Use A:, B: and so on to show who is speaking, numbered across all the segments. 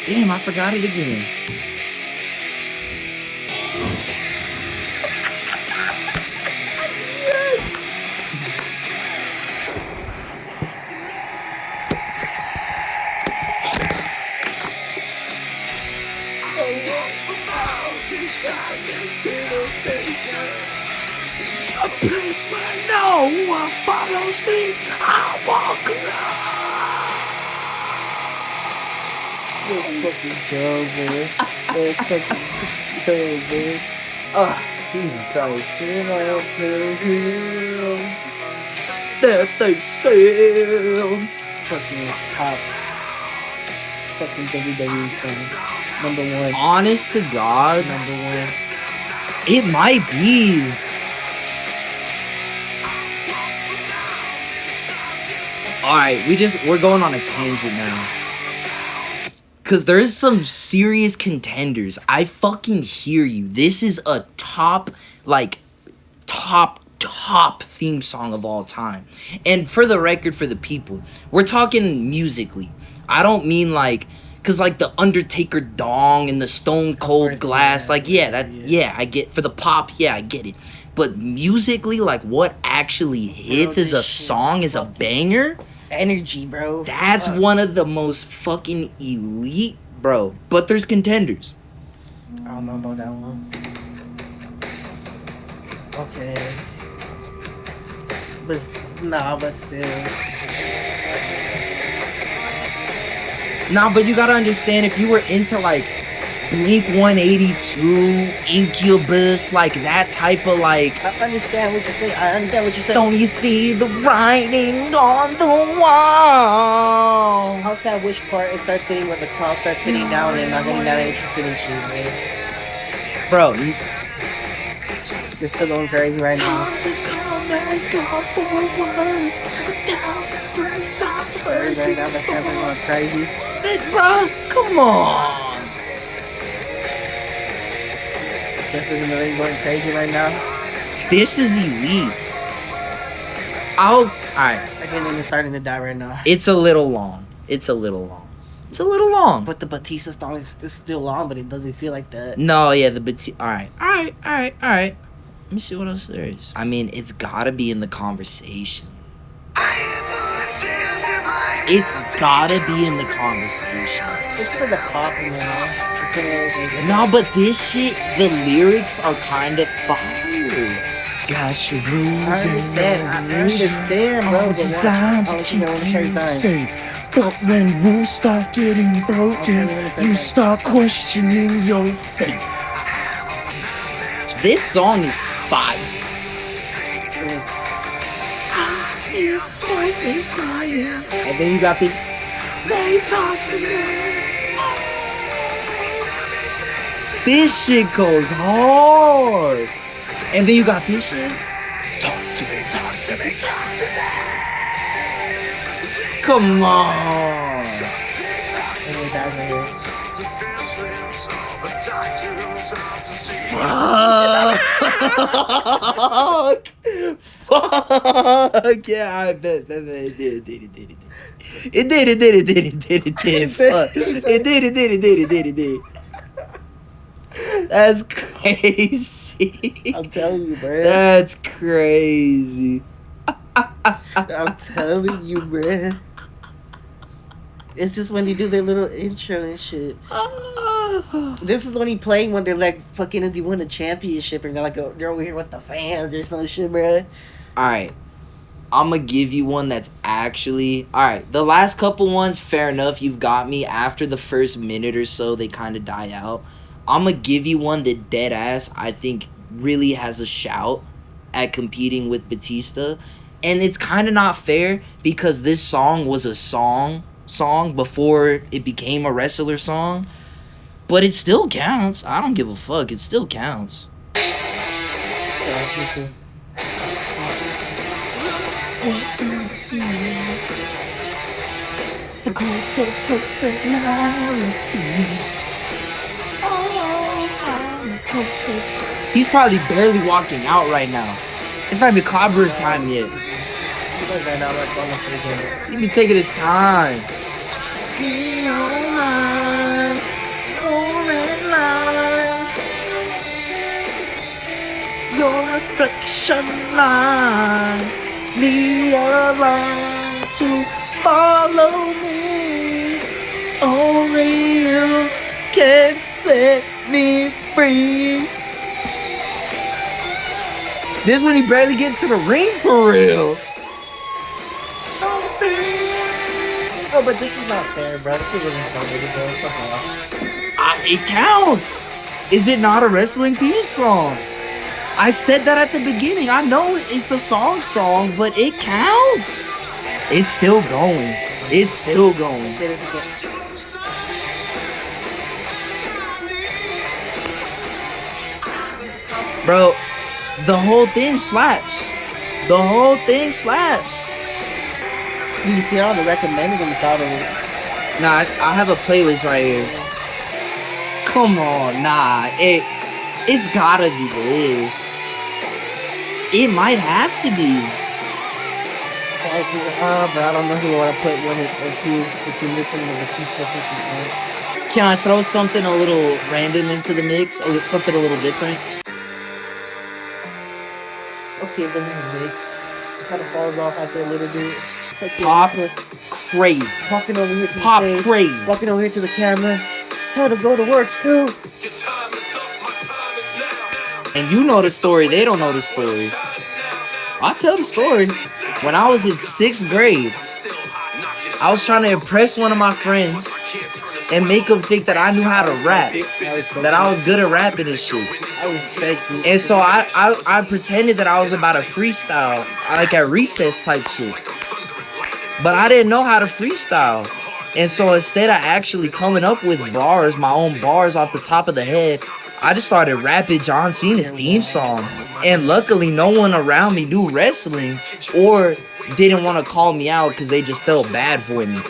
A: Damn, I forgot it again. A place where no one follows me, I walk alone.
B: Let's fucking go, man. Let's fucking go, man.
A: Oh, Jesus Christ.
B: That
A: they sail.
B: fucking top fucking WWE song. Number one.
A: Honest to God,
B: Number one.
A: it might be. Alright, we're going on a tangent now. Cause there's some serious contenders. I fucking hear you. This is a top theme song of all time. And for the record, for the people, we're talking musically. I don't mean like, cause like the Undertaker dong and the Stone Cold Glass, I get, for the pop, I get it. But musically, like what actually hits as a song, as a banger,
B: energy, bro.
A: that's one of the most fucking elite, bro. But there's contenders.
B: I don't know about that one. Okay. But still.
A: Nah, but you gotta understand, if you were into like Blink 182, Incubus, like that type of like.
B: I understand what you're saying.
A: Don't you see the writing on the wall?
B: How sad which part it starts getting when the crowd starts sitting down and not getting that interested in shit, man.
A: Bro,
B: you're still going crazy right now. Right now, that's never going crazy.
A: Bro, come on.
B: Just isn't really going crazy right now.
A: This is elite. Alright.
B: I can't even starting to die right now.
A: It's a little long.
B: But the Batista song is still long, but it doesn't feel like that.
A: No, yeah, the Batista. Alright. Let me see what else there is. I mean, it's gotta be in the conversation. It's gotta be in the conversation.
B: It's for the pop, man.
A: No, but this shit, the lyrics are kind of fire. Got your rules.
B: I understand, bro.
A: Designed to keep you safe. But when rules start getting broken, you start questioning your faith. This song is fire. I hear voices crying. And then you got the they talk to me. This shit goes hard. And then you got this shit. Talk to me. Come on. Fuck. Yeah, I bet. It did. It did. That's crazy.
B: I'm telling you, bro.
A: That's crazy.
B: I'm telling you, bro. It's just when they do their little intro and shit. This is only playing when they're like fucking they win a championship and they're like they're over here with the fans or some shit, bro.
A: Alright. I'm gonna give you one that's actually... Alright, the last couple ones, fair enough, you've got me. After the first minute or so, they kind of die out. I'm gonna give you one that dead ass I think really has a shout at competing with Batista. And it's kind of not fair because this song was a song before it became a wrestler song. But it still counts. I don't give a fuck. It still counts.
B: Yeah, listen.
A: What do you see? The cult of personality. He's probably barely walking out right now. It's not even clobber time yet. He be taking his time. reflection lines realign to follow me. Only you can set me free. This when he barely get to the ring for real.
B: Oh, but this is not fair, bro. This isn't funny, bro. Fuck off.
A: It counts. Is it not a wrestling theme song? I said that at the beginning. I know it's a song, but it counts. It's still going. It's still going. Bro, the whole thing slaps. The whole thing slaps.
B: You see it on the recommended and thought of it.
A: Nah, I have a playlist right here. Come on, nah. It's gotta be this. It might have to be.
B: But I don't know who I want to put one or two between this one and the Batista 50.
A: Can I throw something a little random into the mix? Something a little different?
B: Okay, then it's mixed. It kind of falls off after a little bit. Okay,
A: Pop crazy.
B: Walking over here to
A: Pop
B: the stage,
A: crazy.
B: walking over here to the camera. It's time to go to work, Stu.
A: And you know the story. They don't know the story. I'll tell the story. When I was in 6th grade, I was trying to impress one of my friends and make him think that I knew how to rap. That I was good at rapping and shit.
B: I respect you.
A: And so I pretended that I was about to freestyle, like at recess type shit. But I didn't know how to freestyle. And so instead of actually coming up with bars, my own bars off the top of the head, I just started rapping John Cena's theme song. And luckily no one around me knew wrestling or didn't want to call me out because they just felt bad for me.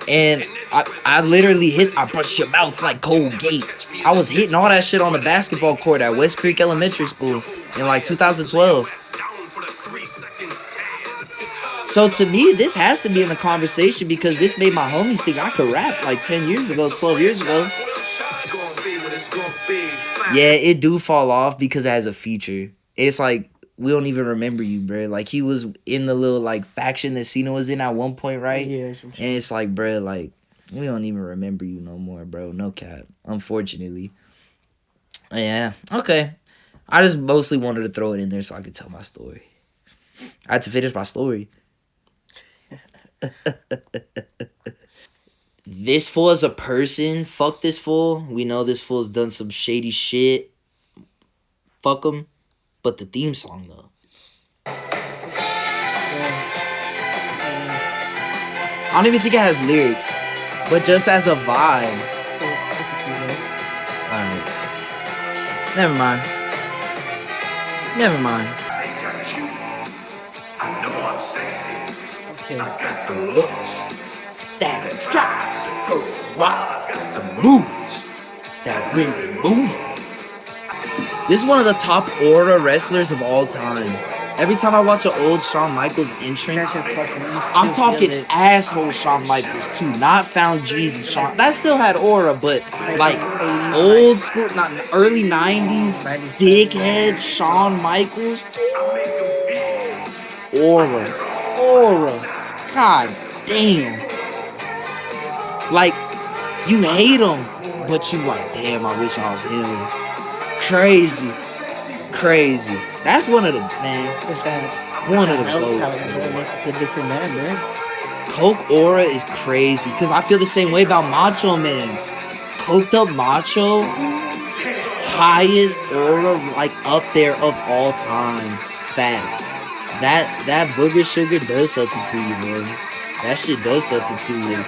A: And I literally I brushed your mouth like Colgate. I was hitting all that shit on the basketball court at West Creek Elementary School in like 2012. So to me, this has to be in the conversation because this made my homies think I could rap like 10 years ago, 12 years ago. Yeah, it do fall off because it has a feature. It's like, we don't even remember you, bro. Like, he was in the little, like, faction that Cena was in at one point, right?
B: Yeah,
A: and it's like, bro, like, we don't even remember you no more, bro. No cap. Unfortunately. Yeah, okay. I just mostly wanted to throw it in there so I could tell my story. I had to finish my story. This fool as a person, fuck this fool. We know this fool's done some shady shit. Fuck him. But the theme song, though. I don't even think it has lyrics. But just as a vibe. Alright. Never mind. Never mind. I know I'm sexy. Okay. I got the looks that drive to go wild. Got the moves that really move. This is one of the top aura wrestlers of all time. Every time I watch an old Shawn Michaels entrance, I'm talking asshole Shawn Michaels too, not Found Jesus Shawn. That still had aura, but like old school, not early 90s, dickhead Shawn Michaels. Aura. God damn. Like, you hate him, but you like, damn, I wish I was him. Crazy. That's one of the, man. One of the goats.
B: It's a different man, man.
A: Coke aura is crazy, because I feel the same way about Macho Man. Coked up Macho, highest aura, like, up there of all time. Facts. That booger sugar does something to you, man. That shit does something to you.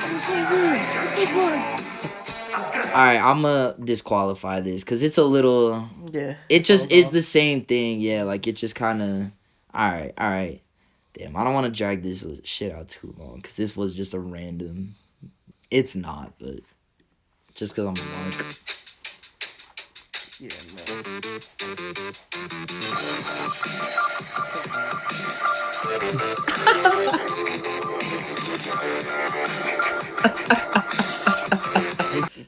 A: Alright, I'ma disqualify this because it's a little.
B: Yeah.
A: It just is the same thing. Yeah, like it just kind of. Alright. Damn, I don't want to drag this shit out too long because this was just a random. It's not, but just because I'm a monk.
B: Yeah,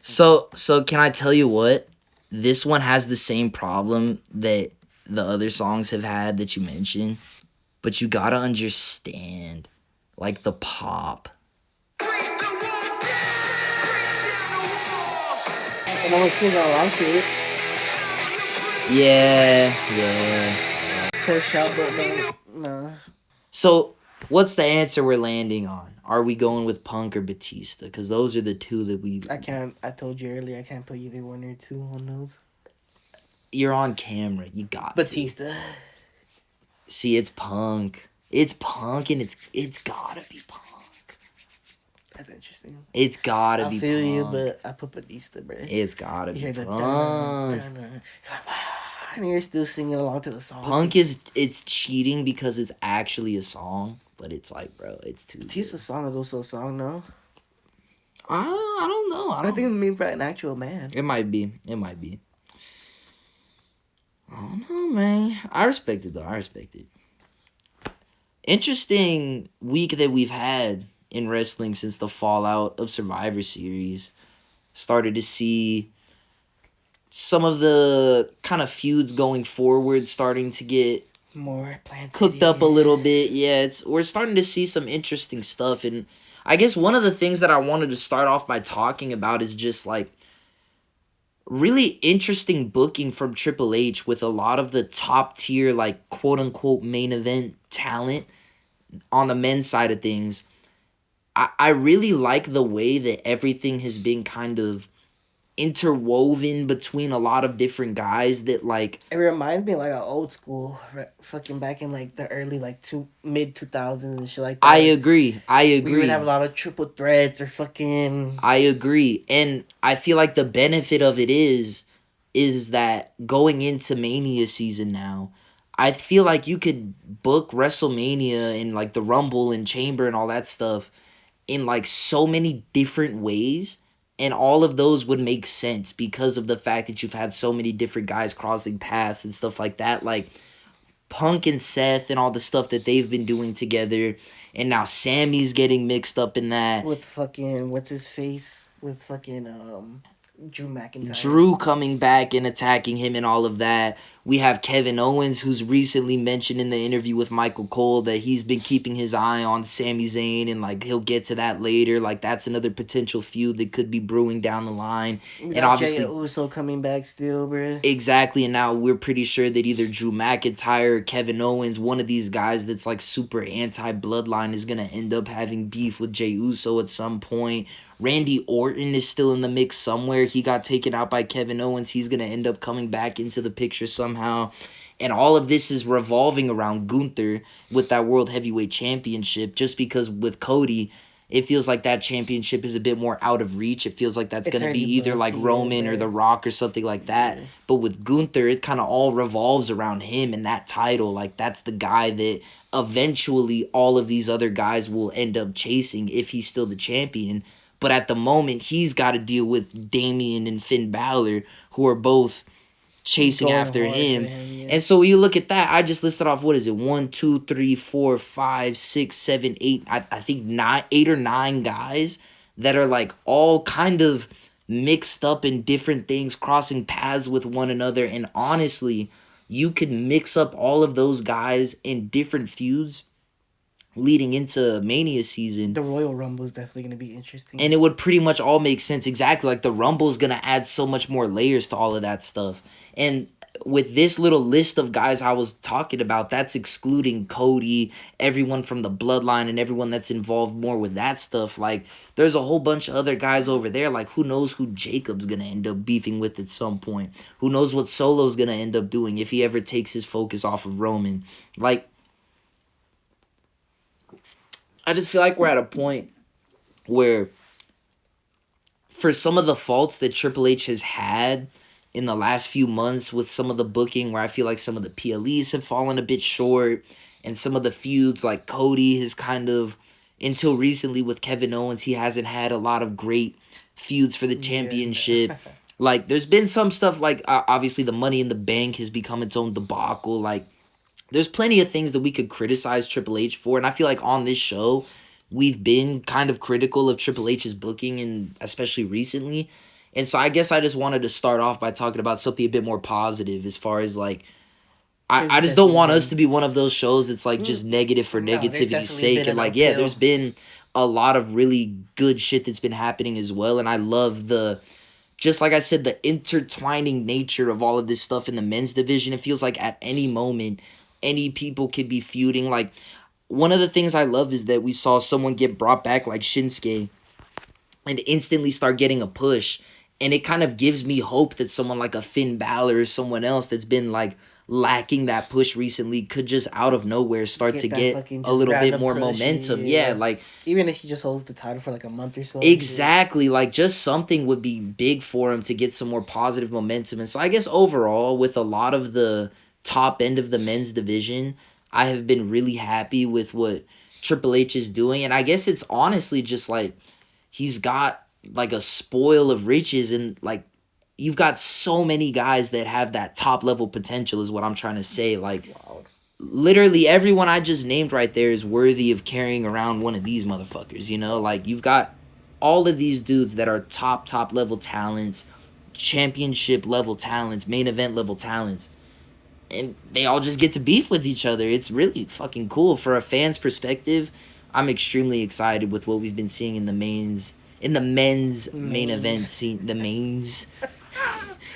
A: So can I tell you what? This one has the same problem that the other songs have had that you mentioned, but you gotta understand, like, the pop.
B: And I was singing along to it.
A: Yeah.
B: First shout, but no.
A: So, what's the answer we're landing on? Are we going with Punk or Batista? Because those are the two that we...
B: I can't. I told you earlier. I can't put either one or two on those.
A: You're on camera. You got
B: Batista.
A: to. See, it's Punk. It's Punk, and it's gotta be Punk.
B: That's interesting.
A: It's gotta be Punk.
B: I feel you, but I put Batista, bro.
A: It's gotta be
B: The
A: Punk.
B: And you're still singing along to the song.
A: Punk it's cheating because it's actually a song, but it's like, bro, it's too.
B: Batista's song is also a song, no?
A: I don't know.
B: I think it's made by an actual man.
A: It might be. I don't know, man. I respect it, though. I respect it. Interesting week that we've had in wrestling since the fallout of Survivor Series. Started to see some of the kind of feuds going forward starting to get
B: more planted,
A: cooked up a little bit. Yeah, we're starting to see some interesting stuff. And I guess one of the things that I wanted to start off by talking about is just like really interesting booking from Triple H with a lot of the top tier, like, quote unquote main event talent on the men's side of things. I really like the way that everything has been kind of interwoven between a lot of different guys that, like...
B: It reminds me like an old school, fucking back in like the early mid 2000s and shit like that.
A: I agree.
B: We would have a lot of triple threats or fucking...
A: I agree. And I feel like the benefit of it is that going into Mania season now, I feel like you could book WrestleMania and like the Rumble and Chamber and all that stuff in like so many different ways, and all of those would make sense because of the fact that you've had so many different guys crossing paths and stuff like that, like Punk and Seth and all the stuff that they've been doing together, and now Sammy's getting mixed up in that
B: with fucking what's his face with fucking Drew McIntyre.
A: Drew coming back and attacking him and all of that. We have Kevin Owens, who's recently mentioned in the interview with Michael Cole that he's been keeping his eye on Sami Zayn, and like he'll get to that later. Like that's another potential feud that could be brewing down the line.
B: And
A: obviously
B: Jey Uso coming back still, bro.
A: Exactly, and now we're pretty sure that either Drew McIntyre or Kevin Owens, one of these guys that's like super anti-bloodline, is gonna end up having beef with Jey Uso at some point. Randy Orton is still in the mix somewhere. He got taken out by Kevin Owens. He's going to end up coming back into the picture somehow. And all of this is revolving around Gunther with that World Heavyweight Championship, just because with Cody, it feels like that championship is a bit more out of reach. It feels like that's going to be either like Roman or The Rock or something like that. Yeah. But with Gunther, it kind of all revolves around him and that title. Like that's the guy that eventually all of these other guys will end up chasing if he's still the champion. But at the moment, he's got to deal with Damian and Finn Balor, who are both chasing after him. Yeah. And so when you look at that, I just listed off, what is it? 1, 2, 3, 4, 5, 6, 7, 8. I think 8 or 9 guys that are like all kind of mixed up in different things, crossing paths with one another. And honestly, you could mix up all of those guys in different feuds leading into Mania season.
B: The Royal Rumble is definitely going to be interesting.
A: And it would pretty much all make sense. Exactly. Like the Rumble is going to add so much more layers to all of that stuff. And with this little list of guys I was talking about, that's excluding Cody, everyone from the bloodline, and everyone that's involved more with that stuff. Like there's a whole bunch of other guys over there. Like who knows who Jacob's going to end up beefing with at some point. Who knows what Solo's going to end up doing if he ever takes his focus off of Roman. Like, I just feel like we're at a point where for some of the faults that Triple H has had in the last few months with some of the booking, where I feel like some of the PLEs have fallen a bit short, and some of the feuds like Cody has kind of, until recently with Kevin Owens, he hasn't had a lot of great feuds for the championship. Yeah. Like there's been some stuff like obviously the Money in the Bank has become its own debacle. Like there's plenty of things that we could criticize Triple H for, and I feel like on this show, we've been kind of critical of Triple H's booking, and especially recently. And so I guess I just wanted to start off by talking about something a bit more positive as far as like I just don't want us to be one of those shows that's like just negative for
B: No, there's
A: negativity's
B: definitely
A: sake.
B: been
A: And
B: an
A: like, yeah,
B: uphill.
A: there's been a lot of really good shit that's been happening as well. And I love just like I said, the intertwining nature of all of this stuff in the men's division. It feels like at any moment, any people could be feuding. Like, one of the things I love is that we saw someone get brought back like Shinsuke and instantly start getting a push. And it kind of gives me hope that someone like a Finn Balor or someone else that's been like lacking that push recently could just out of nowhere start to get a little bit more momentum. Yeah, like
B: even if he just holds the title for like a month or so.
A: exactly, like just something would be big for him to get some more positive momentum. And so I guess overall, with a lot of the top end of the men's division, I have been really happy with what Triple H is doing. And I guess it's honestly just like he's got like a spoil of riches, and like you've got so many guys that have that top level potential is what I'm trying to say. Like literally everyone I just named right there is worthy of carrying around one of these motherfuckers, you know? Like you've got all of these dudes that are top level talents, championship level talents, main event level talents. And they all just get to beef with each other. It's really fucking cool. For a fan's perspective, I'm extremely excited with what we've been seeing in the men's main event scene. The mains.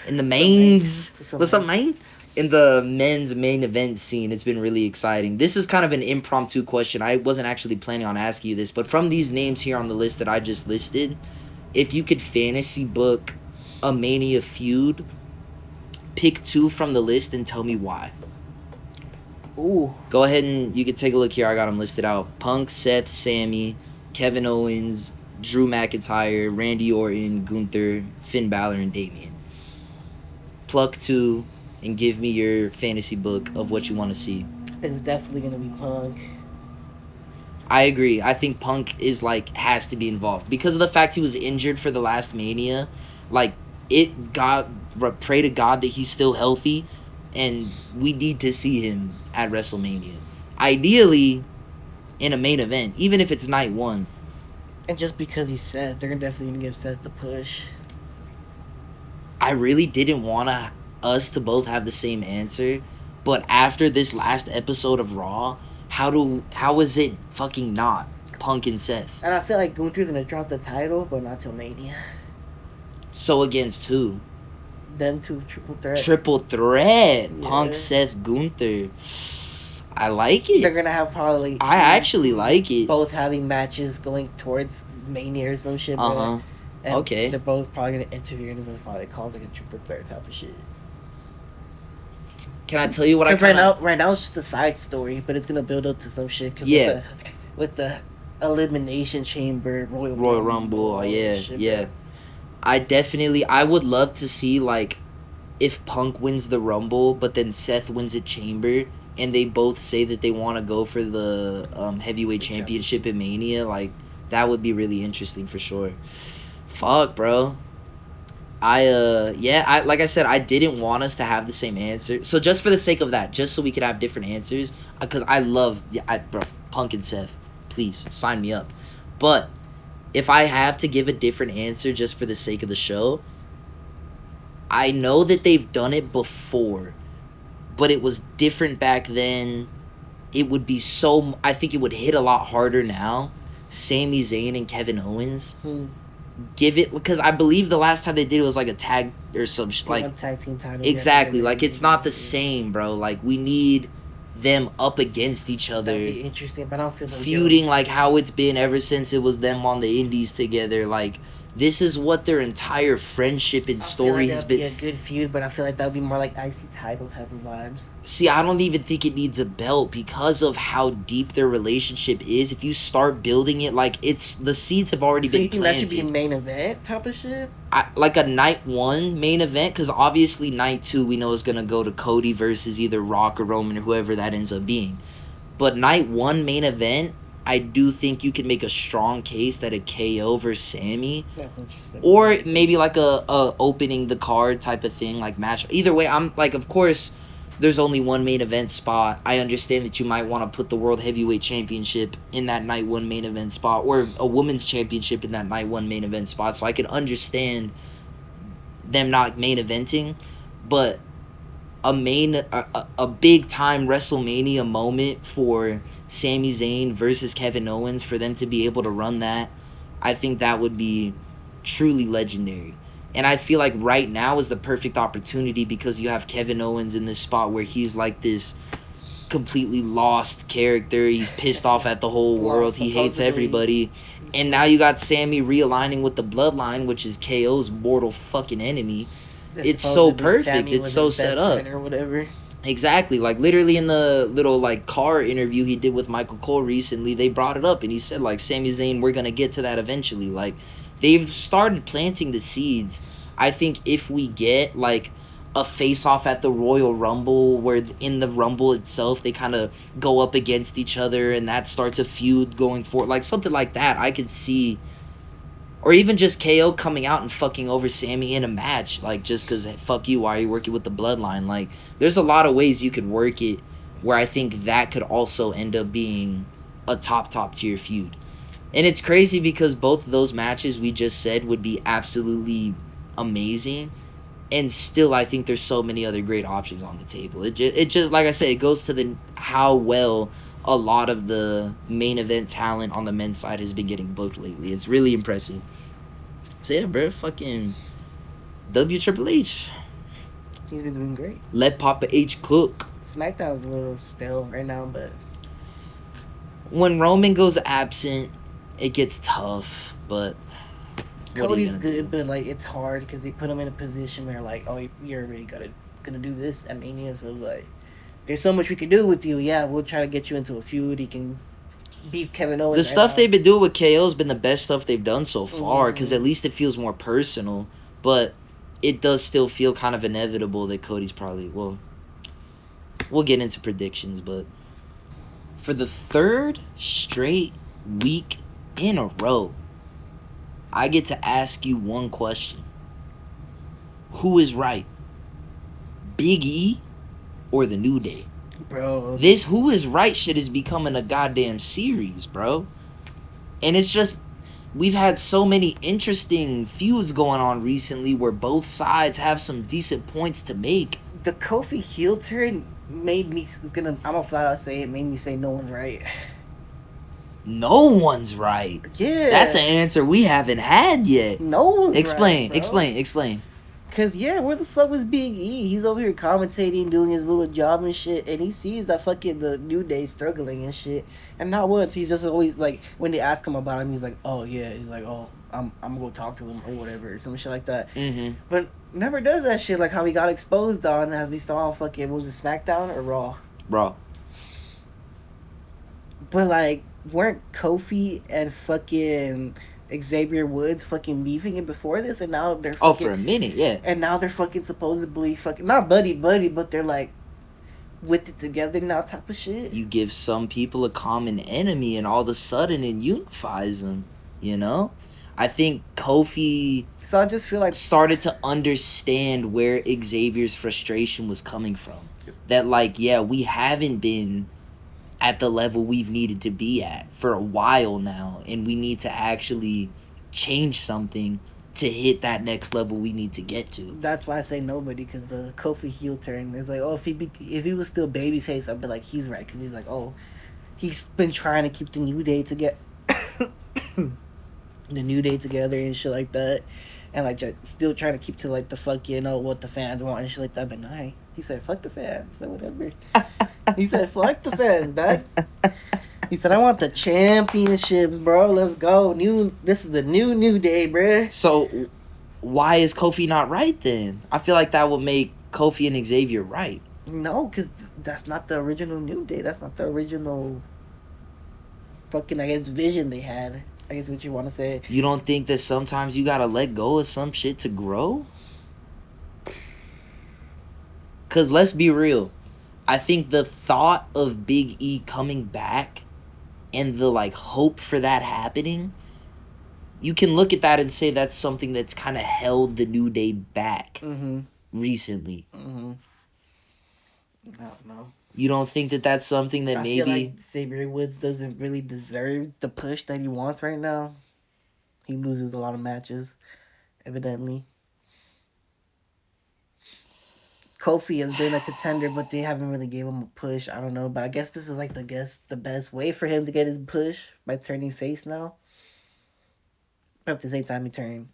A: In the mains. What's up, man? In the men's main event scene, it's been really exciting. This is kind of an impromptu question. I wasn't actually planning on asking you this, but from these names here on the list that I just listed, if you could fantasy book a Mania feud, pick 2 from the list and tell me why.
B: Ooh.
A: Go ahead and you can take a look here. I got them listed out. Punk, Seth, Sammy, Kevin Owens, Drew McIntyre, Randy Orton, Gunther, Finn Balor, and Damian. Pluck 2 and give me your fantasy book of what you want to see.
B: It's definitely going to be Punk.
A: I agree. I think Punk is like has to be involved because of the fact he was injured for the last Mania. Like pray to God that he's still healthy, and we need to see him at WrestleMania. Ideally, in a main event, even if it's night 1.
B: And just because he's Seth, they're definitely going to give Seth the push.
A: I really didn't want us to both have the same answer, but after this last episode of Raw, how is it fucking not Punk and Seth?
B: And I feel like Gunther's going to drop the title, but not till Mania.
A: So against who?
B: Then to triple threat.
A: Triple threat.
B: Yeah.
A: Punk, Seth, Gunther. I like it.
B: They're going to have probably...
A: I actually like it.
B: Both having matches going towards Mania or some shit.
A: Uh-huh.
B: And
A: okay.
B: They're both probably going to interfere, and this is probably calls like a triple threat type of shit.
A: Can I tell you what I
B: Because right now it's just a side story, but it's going to build up to some shit. Cause
A: yeah.
B: With the Elimination Chamber,
A: Royal Rumble. Yeah. I would love to see, like, if Punk wins the Rumble, but then Seth wins a Chamber, and they both say that they want to go for the heavyweight championship in Mania. Like, that would be really interesting for sure. Fuck, bro. Like I said, I didn't want us to have the same answer. So just for the sake of that, just so we could have different answers, because I love, bro, Punk and Seth. Please, sign me up. But if I have to give a different answer just for the sake of the show, I know that they've done it before, but it was different back then. It would be I think it would hit a lot harder now. Sami Zayn and Kevin Owens. Give it, because I believe the last time they did it was like a tag or some like
B: tag team title.
A: Exactly, like it's not the same, bro. Like we need them up against each other.
B: That'd be interesting, but I don't feel like
A: feuding like how it's been ever since it was them on the indies together. Like this is what their entire friendship and story has been.
B: Be a good feud, but I feel like that would be more like IC title type of vibes.
A: See, I don't even think it needs a belt because of how deep their relationship is. If you start building it, like the seeds have already been planted. So you think
B: that should be a main event type of shit?
A: Like a night 1 main event, because obviously night 2 we know is gonna go to Cody versus either Rock or Roman or whoever that ends up being. But night 1 main event, I do think you could make a strong case that a KO versus Sammy,
B: that's interesting,
A: or maybe like a opening the card type of thing, like match. Either way, I'm like, of course, there's only one main event spot. I understand that you might want to put the World Heavyweight Championship in that night 1 main event spot, or a Women's Championship in that night 1 main event spot. So I could understand them not main eventing, but a big time WrestleMania moment for Sami Zayn versus Kevin Owens, for them to be able to run that, I think that would be truly legendary. And I feel like right now is the perfect opportunity because you have Kevin Owens in this spot where he's like this completely lost character. He's pissed off at the whole
B: Well,
A: world. He hates
B: supposedly,
A: everybody. And now you got Sammy realigning with the bloodline, which is KO's mortal fucking enemy. It's so perfect.
B: Sammy
A: It's
B: was
A: so
B: his
A: set
B: best
A: up.
B: friend or whatever.
A: Exactly. Like literally in the little like car interview he did with Michael Cole recently, they brought it up and he said like Sami Zayn, we're gonna get to that eventually. Like they've started planting the seeds. I think if we get like a face off at the Royal Rumble where in the Rumble itself they kind of go up against each other and that starts a feud going forward, like something like that, I could see. Or even just KO coming out and fucking over Sammy in a match, like just because fuck you, why are you working with the bloodline? Like there's a lot of ways you could work it where I think that could also end up being a top tier feud. And it's crazy because both of those matches we just said would be absolutely amazing, and still I think there's so many other great options on the table. It just like I said, it goes to the how well a lot of the main event talent on the men's side has been getting booked lately. It's really impressive. So yeah, bro, fucking Triple H.
B: He's been doing great.
A: Let Papa H cook.
B: SmackDown's a little stale right now, but
A: When Roman goes absent, it gets tough. But
B: Cody's good, but like it's hard because they put him in a position where like, oh, you're already gonna do this at Mania, so like, there's so much we can do with you. Yeah, we'll try to get you into a feud. He can beef Kevin Owens.
A: The stuff they've been doing with KO has been the best stuff they've done so far because at least it feels more personal. But it does still feel kind of inevitable that Cody's probably, well, we'll get into predictions, but for the third straight week in a row, I get to ask you one question. Who is right? Big E or the New Day?
B: Bro,
A: This who is right shit is becoming a goddamn series, bro. And it's just, we've had so many interesting feuds going on recently where both sides have some decent points to make.
B: the Kofi heel turn made me. I'm gonna flat out say it. Made me say no one's right.
A: No one's right.
B: Yeah,
A: That's an answer we haven't had yet.
B: No one's
A: Explain,
B: right,
A: explain.
B: Cause yeah, where the fuck was Big E? He's over here commentating, doing his little job and shit, and he sees that fucking the New Day struggling and shit. And not once, he's just always like, when they ask him about him, he's like, oh yeah, he's like, oh, I'm gonna go talk to him or whatever, or some shit like that.
A: Mm-hmm.
B: But never does that shit, like how he got exposed on, as we saw on fucking, was it SmackDown or Raw?
A: Raw.
B: But like, weren't Kofi and fucking Xavier Woods fucking beefing it before this, and now they're fucking,
A: for a minute, yeah.
B: And now they're fucking supposedly fucking not buddy, but they're like with it together now type of shit.
A: You give some people a common enemy and all of a sudden it unifies them, you know? I think Kofi
B: So I just feel like
A: started to understand where Xavier's frustration was coming from. That like, yeah, we haven't been at the level we've needed to be at for a while now, and we need to actually change something to hit that next level we need to get to.
B: That's why I say nobody, because the Kofi heel turn is like, oh, if he was still babyface, I'd be like, he's right, because he's like, oh, he's been trying to keep the New Day to get the New Day together and shit like that, and like still trying to keep to like the fuck, you know, what the fans want and shit like that. But nah, he said fuck the fans. He said whatever. He said fuck the fans, dad. He said I want the championships, bro. Let's go. This is the New Day, bruh.
A: So why is Kofi not right then? I feel like that would make Kofi and Xavier right.
B: No, because that's not the original New Day. That's not the original fucking, I guess, vision they had. I guess what you want to say.
A: You don't think that sometimes you gotta let go of some shit to grow? Because let's be real. I think the thought of Big E coming back and the like hope for that happening, you can look at that and say that's something that's kind of held the New Day back recently.
B: I don't know.
A: You don't think that that's something that maybe...
B: I feel like Xavier Woods doesn't really deserve the push that he wants right now. He loses a lot of matches, evidently. Kofi has been a contender, but they haven't really gave him a push. I don't know, but I guess this is like the best way for him to get his push by turning face now. But at the same time,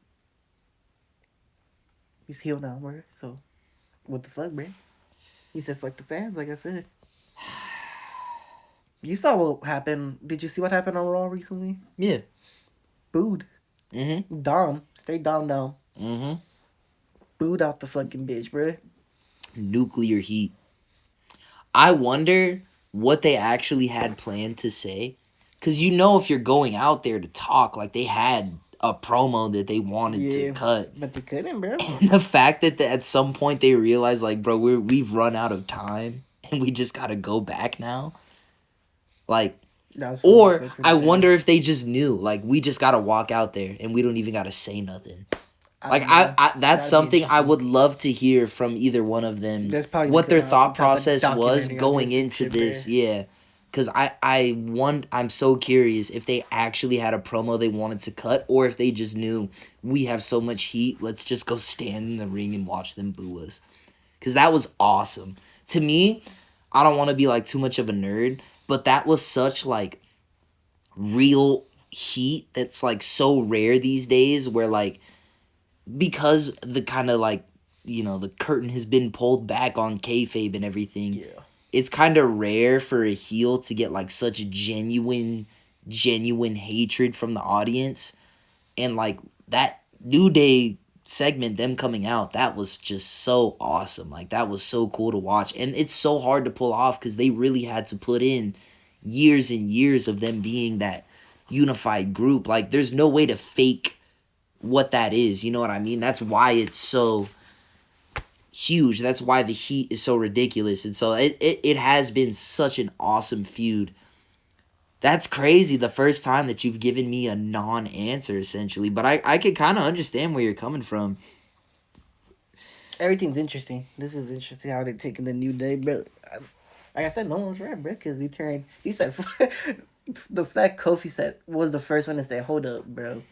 B: he's healed now, bro. So what the fuck, bro? He said, "Fuck the fans," like I said. You saw what happened. Did you see what happened on Raw recently?
A: Yeah.
B: Booed. Dom. Straight Dom down.
A: Mm-hmm.
B: Booed out the fucking bitch, bro.
A: Nuclear heat. I wonder what they actually had planned to say. Because if you're going out there to talk, like they had a promo that they wanted to cut.
B: But they couldn't, bro.
A: And the fact that at some point they realized, like, bro, we've run out of time and we just got to go back now. Like, or I wonder if they just knew, like, we just got to walk out there and we don't even got to say nothing. Like, I that's something I would love to hear from either one of them. What their thought process was going into this. Yeah. Because I'm so curious if they actually had a promo they wanted to cut or if they just knew we have so much heat, let's just go stand in the ring and watch them boo us. Because that was awesome. To me, I don't want to be, like, too much of a nerd, but that was such, like, real heat that's, like, so rare these days where, like, because the kind of, like, the curtain has been pulled back on kayfabe and everything.
B: Yeah.
A: It's kind of rare for a heel to get, like, such genuine hatred from the audience. And, like, that New Day segment, them coming out, that was just so awesome. Like, that was so cool to watch. And it's so hard to pull off because they really had to put in years and years of them being that unified group. Like, there's no way to fake what that is. You know what I mean? That's why it's so huge. That's why the heat is so ridiculous. And so it has been such an awesome feud. That's crazy, the first time that you've given me a non-answer, essentially. But I could kind of understand where you're coming from.
B: Everything's interesting. This is interesting how they're taking the New Day. But like I said, no one's right, bro, because he said, the fact Kofi was the first one to say, hold up, bro.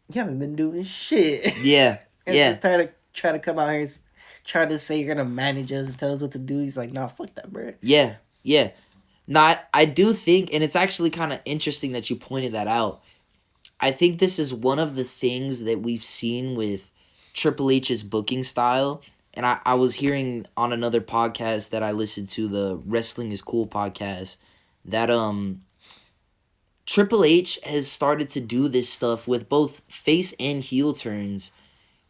B: You haven't been doing shit.
A: Yeah,
B: and just try to come out here and try to say you're going to manage us and tell us what to do. He's like, nah, fuck that, bro.
A: Yeah. Now, I do think, and it's actually kind of interesting that you pointed that out. I think this is one of the things that we've seen with Triple H's booking style. And I was hearing on another podcast that I listened to, the Wrestling is Cool podcast, that Triple H has started to do this stuff with both face and heel turns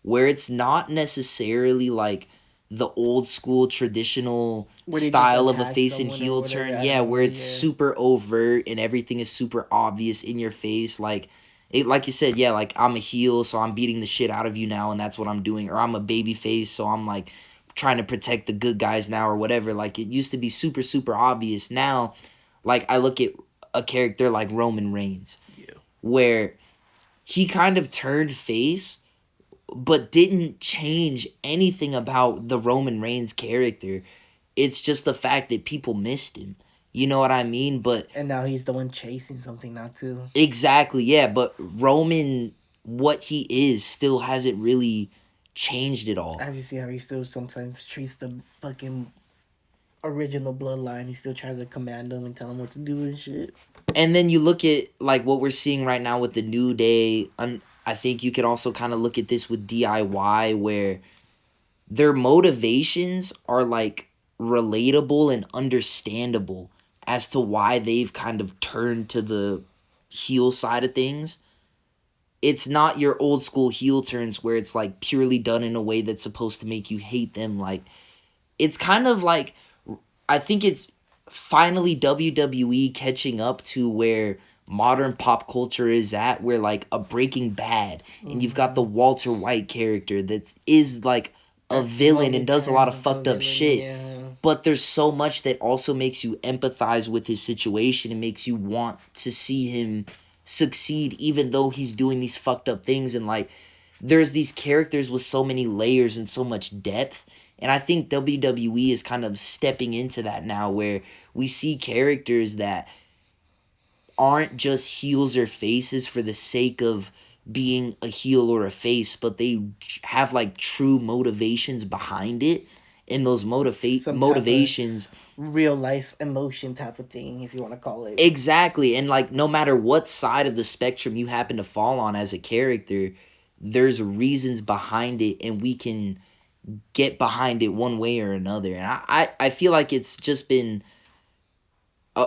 A: where it's not necessarily like the old school traditional style of a face and heel turn. Yeah, where it's super overt and everything is super obvious in your face. Like you said, yeah, like I'm a heel, so I'm beating the shit out of you now, and that's what I'm doing. Or I'm a baby face, so I'm like trying to protect the good guys now or whatever. Like it used to be super, super obvious. Now, like I look at a character like Roman Reigns, where he kind of turned face, but didn't change anything about the Roman Reigns character. It's just the fact that people missed him. You know what I mean?
B: And now he's the one chasing something now, too.
A: Exactly, yeah. But Roman, what he is, still hasn't really changed at all.
B: As you see how he still sometimes treats the fucking original bloodline. He still tries to command them and tell them what to do and shit.
A: And then you look at like what we're seeing right now with the New Day. I think you could also kind of look at this with DIY, where their motivations are like relatable and understandable as to why they've kind of turned to the heel side of things. It's not your old school heel turns where it's like purely done in a way that's supposed to make you hate them. Like it's kind of like, I think it's finally WWE catching up to where modern pop culture is at, where like a Breaking Bad and you've got the Walter White character that is like a villain and does a lot of fucked up shit. But there's so much that also makes you empathize with his situation and makes you want to see him succeed even though he's doing these fucked up things. And like there's these characters with so many layers and so much depth. And I think WWE is kind of stepping into that now, where we see characters that aren't just heels or faces for the sake of being a heel or a face, but they have like true motivations behind it, and those
B: Some type of
A: motivations
B: real life emotion type of thing, if you want to call it.
A: exactly. And like no matter what side of the spectrum you happen to fall on as a character, there's reasons behind it, and we can get behind it one way or another. And I feel like it's just been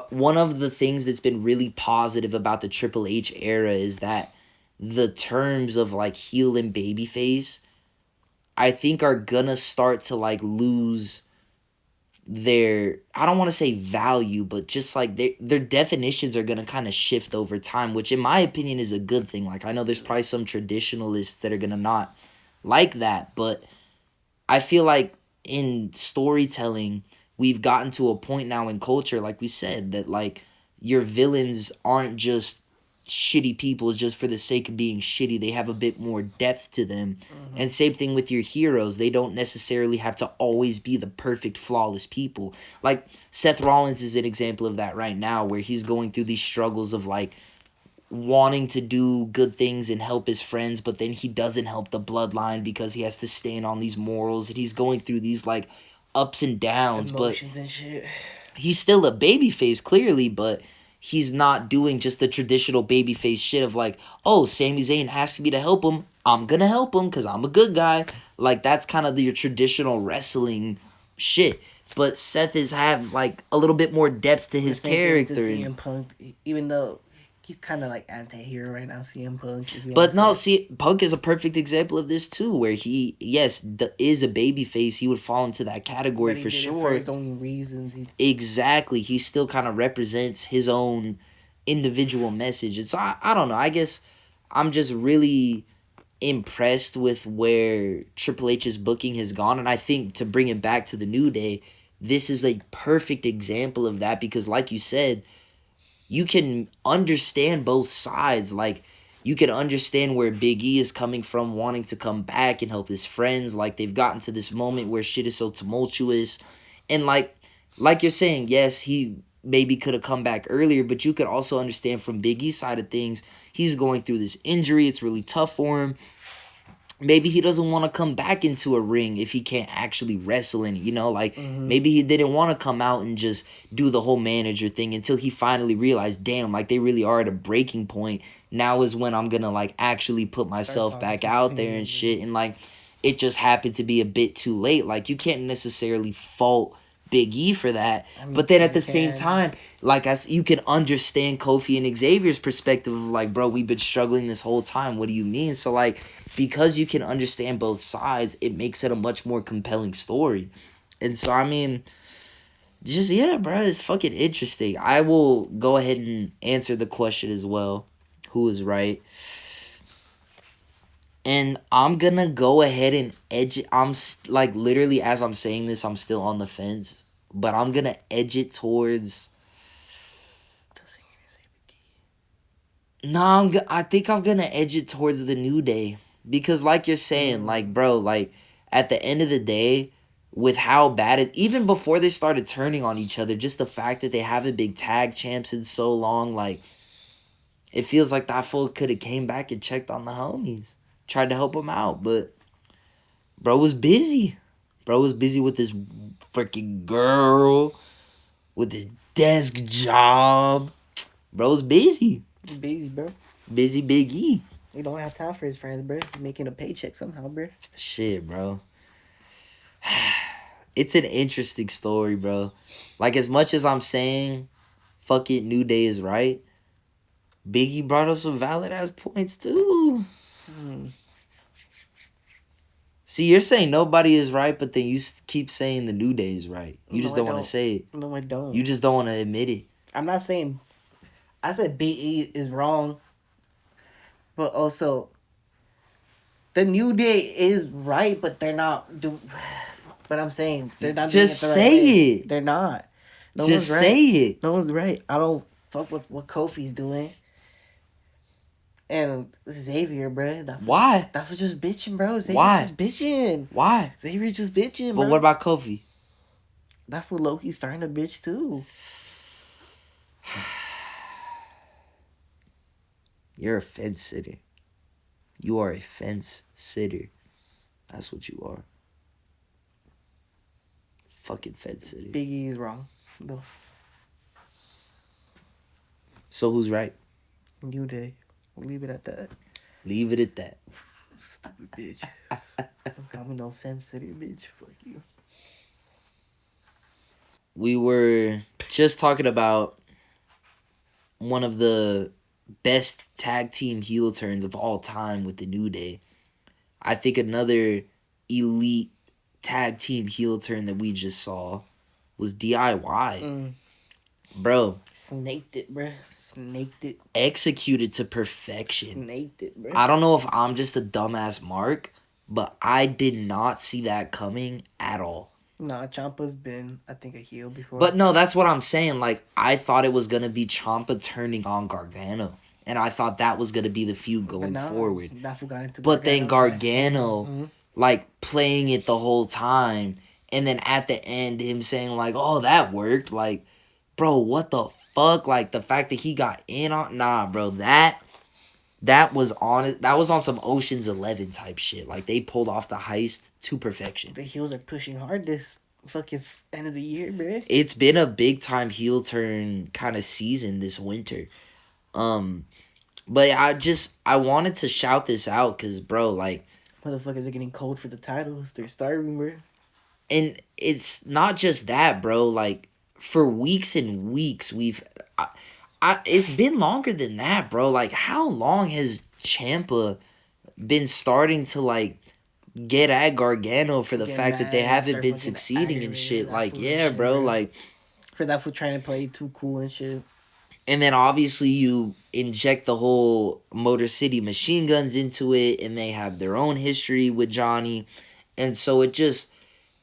A: one of the things that's been really positive about the Triple H era is that the terms of like heel and babyface, I think, are gonna start to like lose their, I don't want to say value, but just like their definitions are gonna kind of shift over time, which in my opinion is a good thing. Like I know there's probably some traditionalists that are gonna not like that, but I feel like in storytelling, we've gotten to a point now in culture, like we said, that like your villains aren't just shitty people just for the sake of being shitty. They have a bit more depth to them.
B: Mm-hmm.
A: And same thing with your heroes. They don't necessarily have to always be the perfect, flawless people. Like Seth Rollins is an example of that right now, where he's going through these struggles of like wanting to do good things and help his friends, but then he doesn't help the bloodline because he has to stand on these morals, and he's going through these like ups and downs.
B: Emotions
A: but
B: and shit.
A: he's still a babyface clearly, but he's not doing just the traditional babyface shit of like, oh, Sami Zayn asks me to help him, I'm gonna help him because I'm a good guy. Like that's kind of your traditional wrestling shit. But Seth has have like a little bit more depth to his
B: The same thing with
A: character.
B: the CM Punk, even though he's kind of like anti-hero right now, CM Punk.
A: But no, see, Punk is a perfect example of this too, where he, yes, is a babyface. He would fall into that category
B: but he
A: for
B: did
A: sure.
B: it for his own reasons.
A: Exactly. He still kind of represents his own individual message. And so I don't know. I guess I'm just really impressed with where Triple H's booking has gone. And I think to bring it back to the New Day, this is a perfect example of that because, like you said, you can understand both sides. Like, you can understand where Big E is coming from, wanting to come back and help his friends. Like, they've gotten to this moment where shit is so tumultuous. And, like you're saying, yes, he maybe could have come back earlier, but you could also understand from Big E's side of things, he's going through this injury. It's really tough for him. Maybe he doesn't want to come back into a ring if he can't actually wrestle in it, like maybe he didn't want to come out and just do the whole manager thing until he finally realized, damn, like they really are at a breaking point. Now is when I'm gonna like actually put myself back out there and shit. And like it just happened to be a bit too late. Like you can't necessarily fault Big E for that. I mean, but then at the same time, like you can understand Kofi and Xavier's perspective of like, bro, we've been struggling this whole time. What do you mean? So like, because you can understand both sides, it makes it a much more compelling story. And so, I mean, just, yeah, bro, it's fucking interesting. I will go ahead and answer the question as well. Who is right? And I'm gonna go ahead and edge it. I'm like literally as I'm saying this, I'm still on the fence, but I'm gonna edge it towards. No, I think I'm gonna edge it towards the New Day because, like you're saying, like bro, like at the end of the day, with how bad it, even before they started turning on each other, just the fact that they haven't been tag champs in so long, like it feels like that fool could have came back and checked on the homies. Tried to help him out, but bro was busy. Bro was busy with this freaking girl, with his desk job. Bro's busy.
B: Busy, bro.
A: Busy Big E.
B: He don't have time for his friends, bro. Making a paycheck somehow, bro.
A: Shit, bro. It's an interesting story, bro. Like, as much as I'm saying, fuck it, New Day is right, Biggie brought up some valid ass points too. See, you're saying nobody is right, but then you keep saying the New Day is right. You just don't want to say it.
B: No, I don't.
A: You just don't want to admit it.
B: I'm not saying. I said BE is wrong, but also the New Day is right, but they're not. But I'm saying they're not.
A: Just
B: doing it the
A: say
B: right way.
A: it.
B: They're not. No
A: just
B: one's
A: say
B: right.
A: it.
B: No one's right. I don't fuck with what Kofi's doing. And Xavier, bro.
A: Why?
B: That was just bitching, bro. Xavier's
A: Why?
B: just bitching.
A: Why?
B: Xavier just bitching, bro.
A: But what about Kofi?
B: That's what Loki's starting to bitch too.
A: You're a fence sitter. You are a fence sitter. That's what you are. Fucking fence sitter.
B: Big E is wrong. No.
A: So who's right?
B: New Day. We'll leave it at that.
A: Leave it at that.
B: Stupid bitch. Don't call me no fence city, bitch. Fuck you.
A: We were just talking about one of the best tag team heel turns of all time with the New Day. I think another elite tag team heel turn that we just saw was DIY. Bro.
B: Snaked it, bruh. Snaked it.
A: Executed to perfection.
B: Snaked it, bruh.
A: I don't know if I'm just a dumbass Mark, but I did not see that coming at all.
B: Nah, Ciampa's been, I think, a heel before.
A: But no, that's what I'm saying. Like, I thought it was going to be Ciampa turning on Gargano. And I thought that was going to be the feud going forward. But then Gargano, like, playing it the whole time. And then at the end, him saying, like, oh, that worked. Like, bro, what the fuck? Like, the fact that he got in on... Nah, bro, that was on... That was on some Ocean's 11 type shit. Like, they pulled off the heist to perfection.
B: The heels are pushing hard this fucking end of the year, bro.
A: It's been a big time heel turn kind of season this winter. But I wanted to shout this out because, bro, like...
B: Motherfuckers are getting cold for the titles. They're starving, bro.
A: And it's not just that, bro. Like, for weeks and weeks, it's been longer than that, bro. Like, how long has Ciampa been starting to, like, get at Gargano for the fact that they haven't been succeeding and shit? Like, yeah, bro, like...
B: For that for trying to play too cool and shit.
A: And then, obviously, you inject the whole Motor City Machine Guns into it, and they have their own history with Johnny. And so it just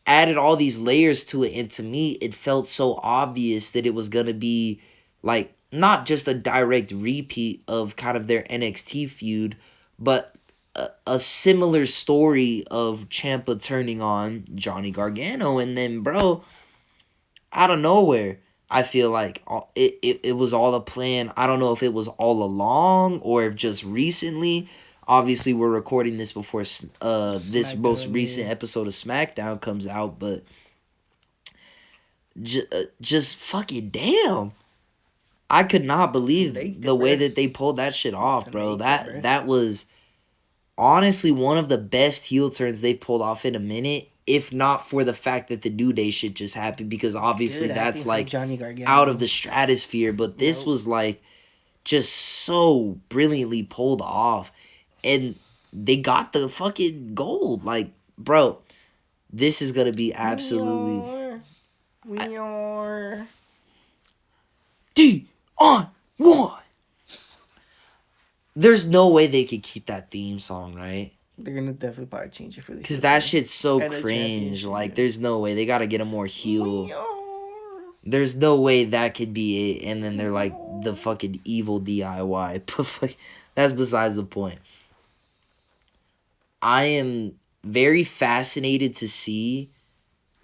A: added all these layers to it. And to me, it felt so obvious that it was going to be, like, not just a direct repeat of kind of their NXT feud, but a similar story of Ciampa turning on Johnny Gargano. And then, bro, out of nowhere, I feel like it was all a plan. I don't know if it was all along or if just recently. Obviously, we're recording this before this most recent episode of SmackDown comes out, but just fucking damn. I could not believe the way that they pulled that shit off, bro. That was honestly one of the best heel turns they've pulled off in a minute. If not for the fact that the New Day shit just happened, because obviously that's like out of the stratosphere. But this was like just so brilliantly pulled off. And they got the fucking gold. Like, bro, this is going to be absolutely...
B: We are...
A: D-on-1! There's no way they could keep that theme song, right?
B: They're gonna definitely probably change it for this.
A: Because that shit's so cringe. Like, there's no way. They gotta get a more heel. There's no way that could be it. And then they're like, the fucking evil DIY. But that's besides the point. I am very fascinated to see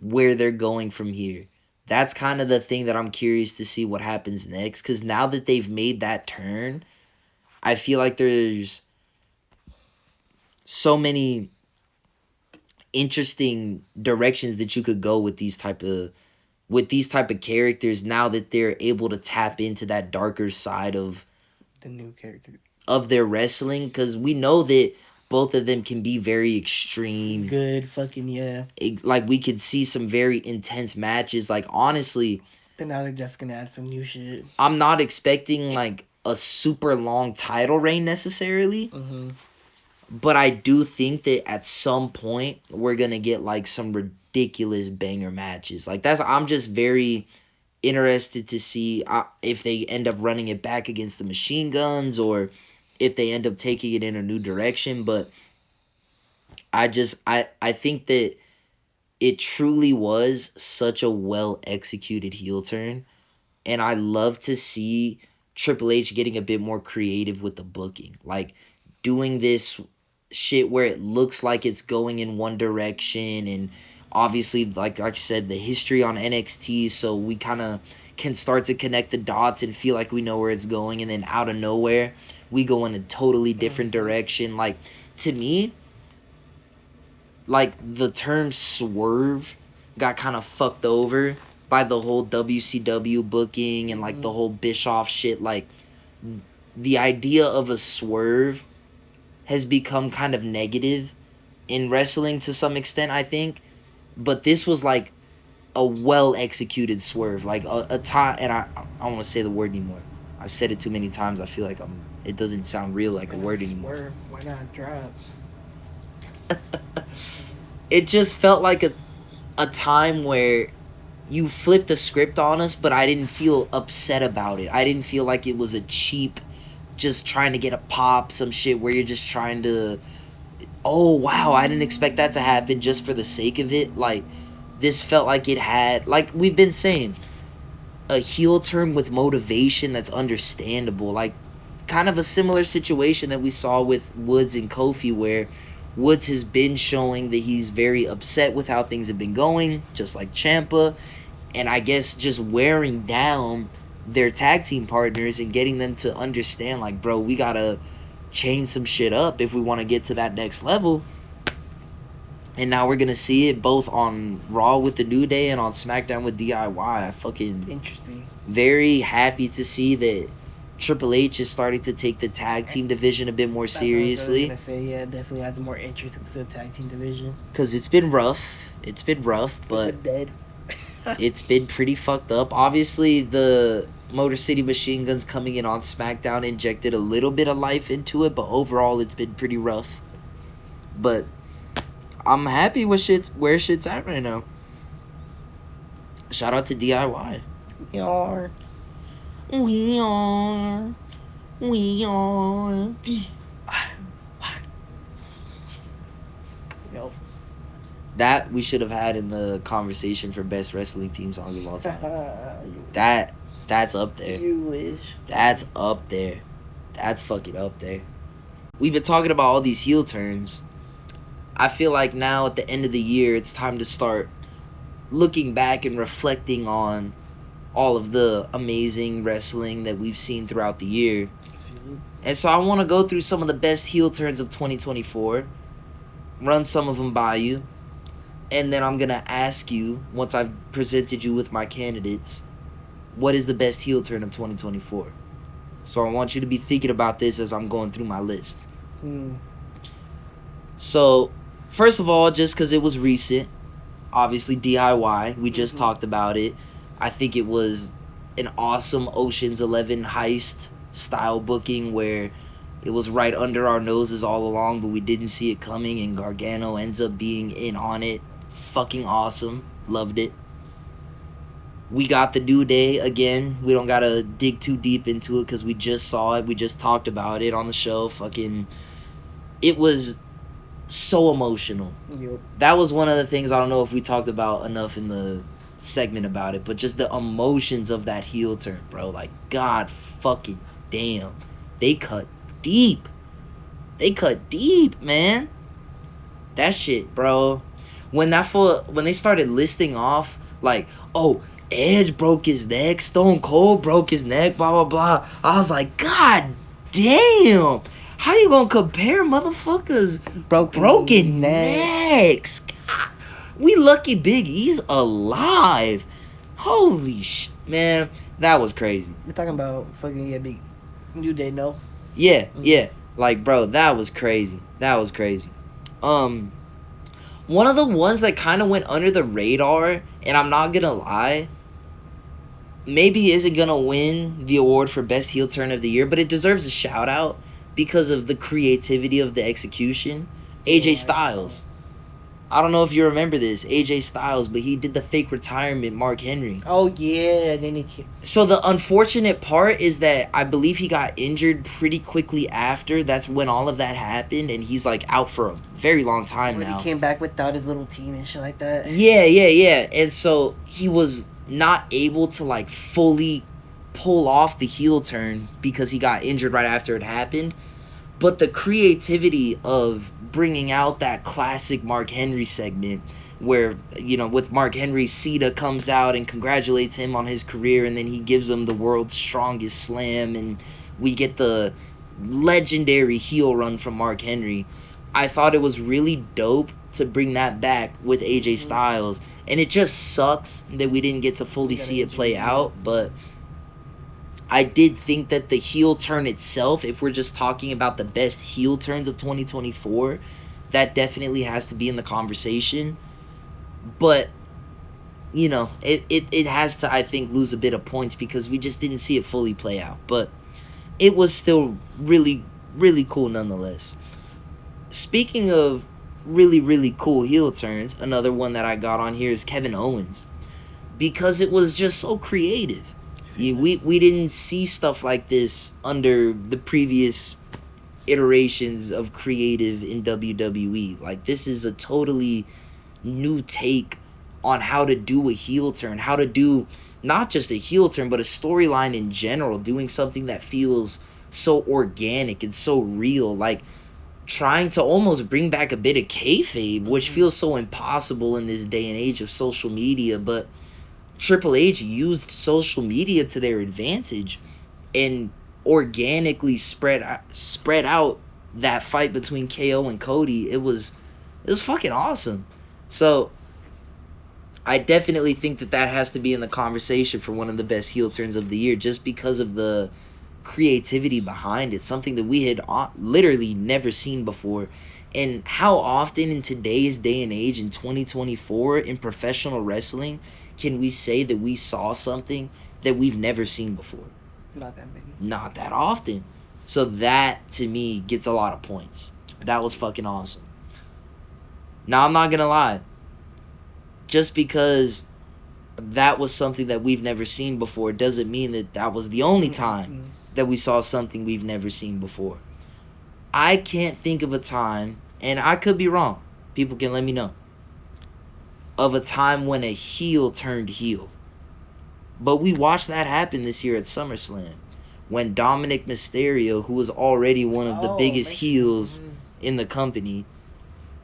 A: where they're going from here. That's kind of the thing that I'm curious to see what happens next. Because now that they've made that turn, I feel like there's so many interesting directions that you could go with these type of characters now that they're able to tap into that darker side of
B: the new character
A: of their wrestling, because we know that both of them can be very extreme.
B: Good fucking yeah.
A: Like, we could see some very intense matches. Like, honestly,
B: but now they're definitely gonna add some new shit.
A: I'm not expecting like a super long title reign necessarily. But I do think that at some point we're gonna get like some ridiculous banger matches. Like, I'm just very interested to see if they end up running it back against the Machine Guns or if they end up taking it in a new direction. But I think that it truly was such a well executed heel turn, and I love to see Triple H getting a bit more creative with the booking, like doing this shit where it looks like it's going in one direction, and obviously like I said, the history on NXT, so we kind of can start to connect the dots and feel like we know where it's going, and then out of nowhere we go in a totally different direction. Like, to me, like, the term swerve got kind of fucked over by the whole WCW booking and like the whole Bischoff shit. Like, the idea of a swerve has become kind of negative in wrestling to some extent, I think. But this was like a well executed swerve, like a time. And I don't want to say the word anymore. I've said it too many times. I feel like it doesn't sound real like a word anymore.
B: Swerve. Why not drops?
A: It just felt like a time where you flipped the script on us, but I didn't feel upset about it. I didn't feel like it was a cheap, just trying to get a pop, some shit where you're just trying to, oh wow, I didn't expect that to happen just for the sake of it. Like, this felt like it had, like we've been saying, a heel turn with motivation that's understandable. Like, kind of a similar situation that we saw with Woods and Kofi, where Woods has been showing that he's very upset with how things have been going, just like Ciampa, and I guess just wearing down their tag team partners and getting them to understand, like, bro, we gotta change some shit up if we want to get to that next level. And now we're gonna see it both on Raw with the New Day and on SmackDown with DIY. I fucking
B: Interesting.
A: very happy to see that Triple H is starting to take the tag team division a bit more seriously.
B: I was gonna say, yeah, definitely adds more interest into the tag team division.
A: Because it's been rough. It's been rough, but
B: dead.
A: it's been pretty fucked up. Obviously, the Motor City Machine Guns coming in on SmackDown injected a little bit of life into it, but overall, it's been pretty rough. But I'm happy with where shit's at right now. Shout out to DIY.
B: We are. Yo.
A: That we should have had in the conversation for best wrestling theme songs of all time. That's up there.
B: You wish.
A: That's up there. That's fucking up there. We've been talking about all these heel turns. I feel like now at the end of the year, it's time to start looking back and reflecting on all of the amazing wrestling that we've seen throughout the year. And so I want to go through some of the best heel turns of 2024, run some of them by you, and then I'm going to ask you, once I've presented you with my candidates, what is the best heel turn of 2024? So I want you to be thinking about this as I'm going through my list. So, first of all, just because it was recent, obviously DIY, we just talked about it. I think it was an awesome Ocean's 11 heist style booking where it was right under our noses all along, but we didn't see it coming, and Gargano ends up being in on it. Fucking awesome. Loved it. We got the New Day again. We don't gotta dig too deep into it because we just saw it. We just talked about it on the show. Fucking, it was so emotional.
B: Yep.
A: That was one of the things I don't know if we talked about enough in the segment about it, but just the emotions of that heel turn, bro. Like, god fucking damn, they cut deep. They cut deep, man. That shit, bro. When they started listing off, like, oh, Edge broke his neck, Stone Cold broke his neck, blah blah blah, I was like, god damn, how you gonna compare motherfuckers broken necks? God, we lucky Big E's alive. Holy shit, man, that was crazy.
B: We're talking about fucking big New Day, no?
A: Yeah, yeah. Like, bro, that was crazy. That was crazy. One of the ones that kind of went under the radar, and I'm not gonna lie, maybe isn't gonna win the award for best heel turn of the year, but it deserves a shout out because of the creativity of the execution. AJ Styles. I don't know if you remember this, AJ Styles, but he did the fake retirement Mark Henry.
B: Oh, yeah. And then he...
A: So the unfortunate part is that I believe he got injured pretty quickly after. That's when all of that happened, and he's, like, out for a very long time now.
B: He came back without his little team and shit like that.
A: Yeah. And so he was not able to, like, fully pull off the heel turn because he got injured right after it happened. But the creativity of bringing out that classic Mark Henry segment where, with Mark Henry, Cena comes out and congratulates him on his career, and then he gives him the world's strongest slam, and we get the legendary heel run from Mark Henry. I thought it was really dope to bring that back with AJ Styles, and it just sucks that we didn't get to fully see it play out, but I did think that the heel turn itself, if we're just talking about the best heel turns of 2024, that definitely has to be in the conversation. But, it has to, I think, lose a bit of points because we just didn't see it fully play out. But it was still really, really cool nonetheless. Speaking of really, really cool heel turns, another one that I got on here is Kevin Owens. Because it was just so creative. We didn't see stuff like this under the previous iterations of creative in WWE. Like, this is a totally new take on how to do a heel turn, how to do not just a heel turn, but a storyline in general, doing something that feels so organic and so real, like trying to almost bring back a bit of kayfabe, which feels so impossible in this day and age of social media, but Triple H used social media to their advantage and organically spread out that fight between KO and Cody. It was fucking awesome. So I definitely think that has to be in the conversation for one of the best heel turns of the year, just because of the creativity behind it, something that we had literally never seen before. And how often in today's day and age, in 2024, in professional wrestling, can we say that we saw something that we've never seen before?
B: Not that many.
A: Not that often. So that, to me, gets a lot of points. That was fucking awesome. Now, I'm not going to lie. Just because that was something that we've never seen before doesn't mean that was the only time that we saw something we've never seen before. I can't think of a time, and I could be wrong, people can let me know, of a time when a heel turned heel. But we watched that happen this year at SummerSlam, when Dominic Mysterio, who was already one of the biggest heels in the company,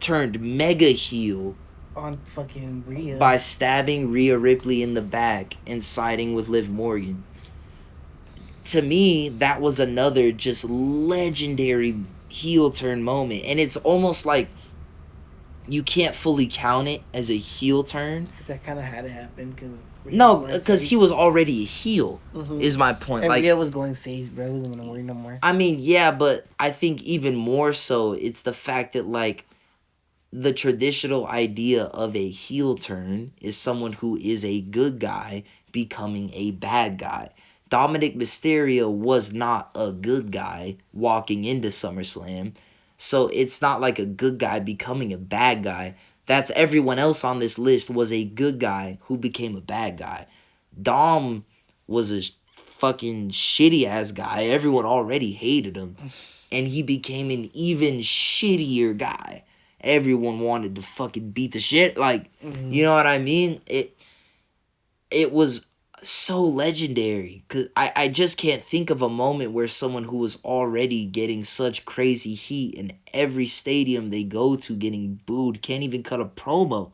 A: turned mega heel
B: on fucking Rhea
A: by stabbing Rhea Ripley in the back and siding with Liv Morgan. To me, that was another just legendary heel turn moment. And it's almost like you can't fully count it as a heel turn.
B: Because that kind of had to happen.
A: No, because he was already a heel, is my point.
B: And
A: like,
B: Rhea was going face, bro. He wasn't going to worry no more.
A: I mean, yeah, but I think even more so, it's the fact that, like, the traditional idea of a heel turn is someone who is a good guy becoming a bad guy. Dominic Mysterio was not a good guy walking into SummerSlam, so it's not like a good guy becoming a bad guy. That's everyone else on this list was a good guy who became a bad guy. Dom was a fucking shitty ass guy. Everyone already hated him, and he became an even shittier guy. Everyone wanted to fucking beat the shit. Like, you know what I mean? It was so legendary. Cause I just can't think of a moment where someone who was already getting such crazy heat in every stadium they go to getting booed can't even cut a promo.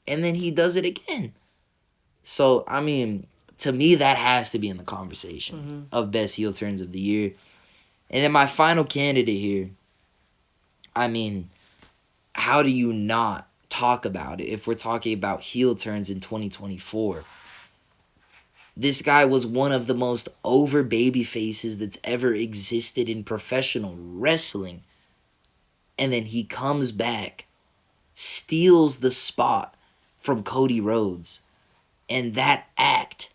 A: And then he does it again. So, I mean, to me, that has to be in the conversation of best heel turns of the year. And then my final candidate here, I mean, how do you not talk about it if we're talking about heel turns in 2024? This guy was one of the most over baby faces that's ever existed in professional wrestling. And then he comes back, steals the spot from Cody Rhodes. And that act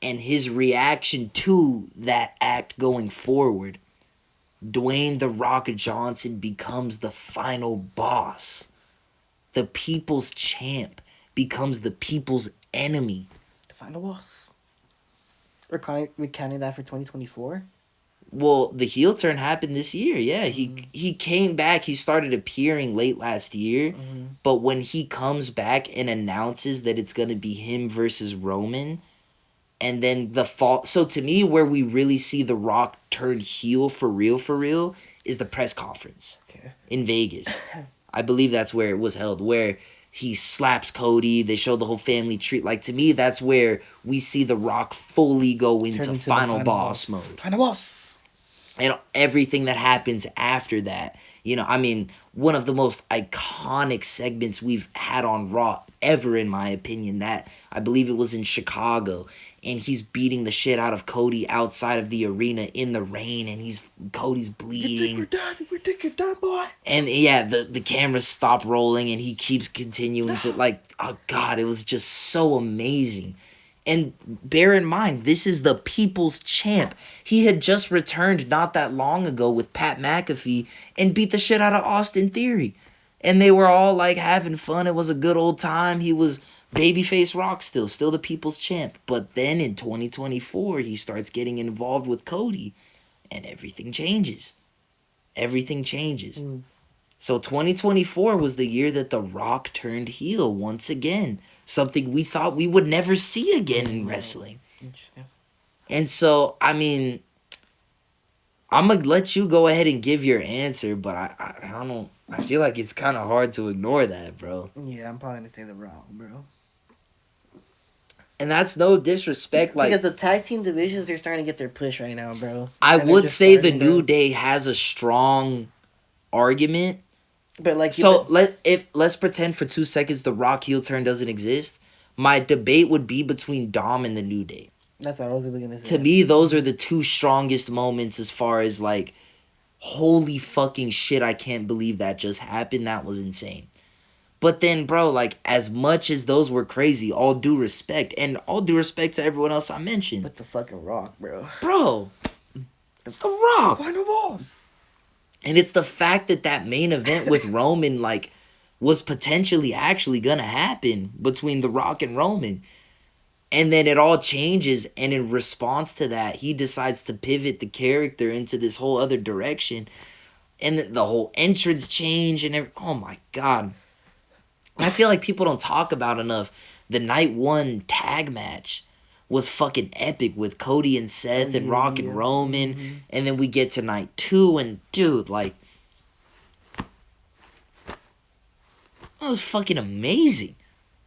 A: and his reaction to that act going forward, Dwayne "The Rock" Johnson becomes the final boss. The people's champ becomes the people's enemy.
B: The final boss. We counting that for 2024?
A: Well, the heel turn happened this year, yeah. He came back, he started appearing late last year, but when he comes back and announces that it's going to be him versus Roman, and then the fall. So to me, where we really see The Rock turn heel for real, is the press conference in Vegas. I believe that's where it was held, where He slaps Cody. They show the whole family tree. Like, to me, that's where we see The Rock fully go into final boss mode.
B: Final boss.
A: And everything that happens after that. You know, I mean, one of the most iconic segments we've had on Raw ever, in my opinion. That, I believe it was in Chicago. And he's beating the shit out of Cody outside of the arena in the rain. And Cody's bleeding.
B: We think you're done, boy.
A: And yeah, the cameras stop rolling and he keeps continuing to, like, oh God, it was just so amazing. And bear in mind, this is the people's champ. He had just returned not that long ago with Pat McAfee and beat the shit out of Austin Theory. And they were all, like, having fun. It was a good old time. He was babyface Rock still the people's champ. But then in 2024, he starts getting involved with Cody and everything changes. Everything changes. So 2024 was the year that The Rock turned heel once again. Something we thought we would never see again in wrestling.
B: Interesting.
A: And so, I mean, I'm going to let you go ahead and give your answer, but I don't know. I feel like it's kind of hard to ignore that, bro.
B: Yeah, I'm probably going to say The Rock, bro.
A: And that's no disrespect. Like,
B: because the tag team divisions, they're starting to get their push right now, bro.
A: I would say the New Day has a strong argument.
B: But like,
A: so let's pretend for 2 seconds the Rock heel turn doesn't exist. My debate would be between Dom and the New Day.
B: That's what I was going to say.
A: To me, those are the two strongest moments as far as, like, holy fucking shit, I can't believe that just happened. That was insane. But then, bro, like, as much as those were crazy, all due respect, and all due respect to everyone else I mentioned.
B: But the fucking Rock, bro.
A: Bro, it's The Rock.
B: Final boss.
A: And it's the fact that main event with Roman, like, was potentially actually gonna happen between The Rock and Roman. And then it all changes, and in response to that, he decides to pivot the character into this whole other direction. And the whole entrance change and oh my God. And I feel like people don't talk about enough. The night one tag match was fucking epic with Cody and Seth and Rock and Roman. Mm-hmm. And then we get to night 2 and dude, like, that was fucking amazing.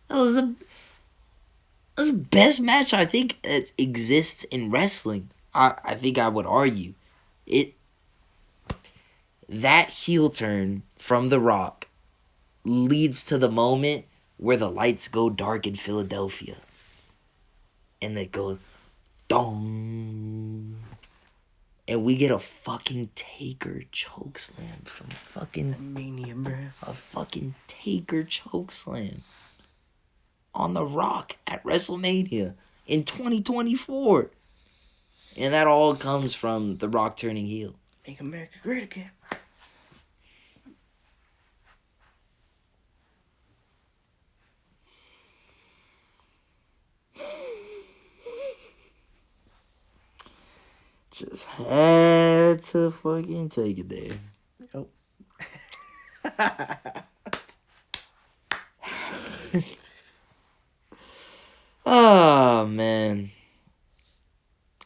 A: That was the best match I think that exists in wrestling. I think I would argue. That heel turn from The Rock leads to the moment where the lights go dark in Philadelphia. And it goes, dong. And we get a fucking Taker chokeslam from fucking
B: Mania, bro.
A: A fucking Taker chokeslam on The Rock at WrestleMania in 2024. And that all comes from The Rock turning heel.
B: Make America great again.
A: Just had to fucking take it there.
B: Oh.
A: Oh, man.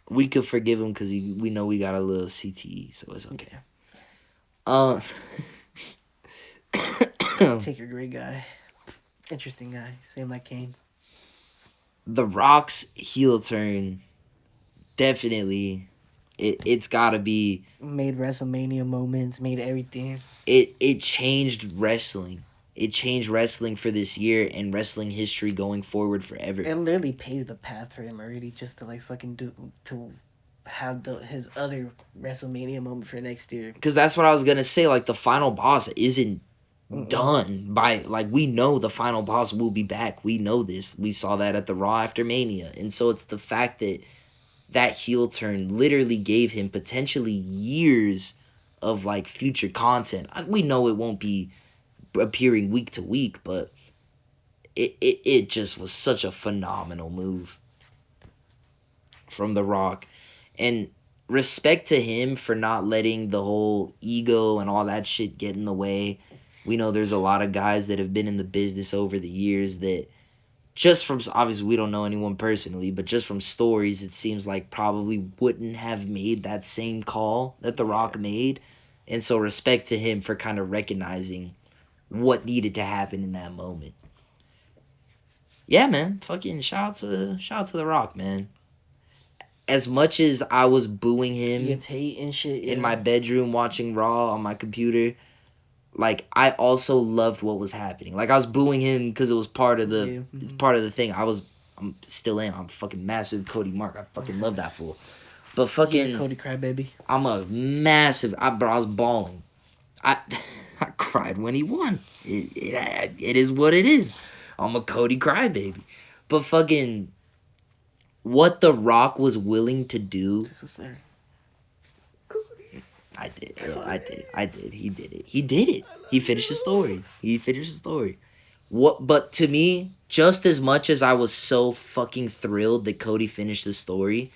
A: We could forgive him because we know we got a little CTE, so it's okay.
B: Taker, great guy. Interesting guy. Same like Kane.
A: The Rock's heel turn, definitely, it's got to be...
B: Made WrestleMania moments, made everything.
A: It changed wrestling. It changed wrestling for this year and wrestling history going forward forever.
B: It literally paved the path for him already just to, like, fucking to have his other WrestleMania moment for next year.
A: Because that's what I was going to say. Like, the final boss isn't done by... Like, we know the final boss will be back. We know this. We saw that at the Raw after Mania. And so it's the fact that heel turn literally gave him potentially years of, like, future content. We know it won't be appearing week to week, but it just was such a phenomenal move from The Rock. And respect to him for not letting the whole ego and all that shit get in the way. We know there's a lot of guys that have been in the business over the years that just from, obviously we don't know anyone personally, but just from stories, it seems like probably wouldn't have made that same call that The Rock made. And so respect to him for kind of recognizing what needed to happen in that moment. Yeah, man. Fucking shout out to The Rock, man. As much as I was booing him
B: He Tate and shit. Yeah.
A: in my bedroom watching Raw on my computer, like I also loved what was happening. Like I was booing him because it was part of the it's part of the thing. I'm still am. I'm a fucking massive Cody Mark. I fucking love that fool. But fucking
B: He's a Cody crybaby.
A: I'm a massive. I was bawling. I I cried when he won. It is what it is. I'm a Cody crybaby. But fucking what The Rock was willing to do.
B: This was there.
A: I did. I did. He did it. He did it. He finished the story. But to me, just as much as I was so fucking thrilled that Cody finished the story,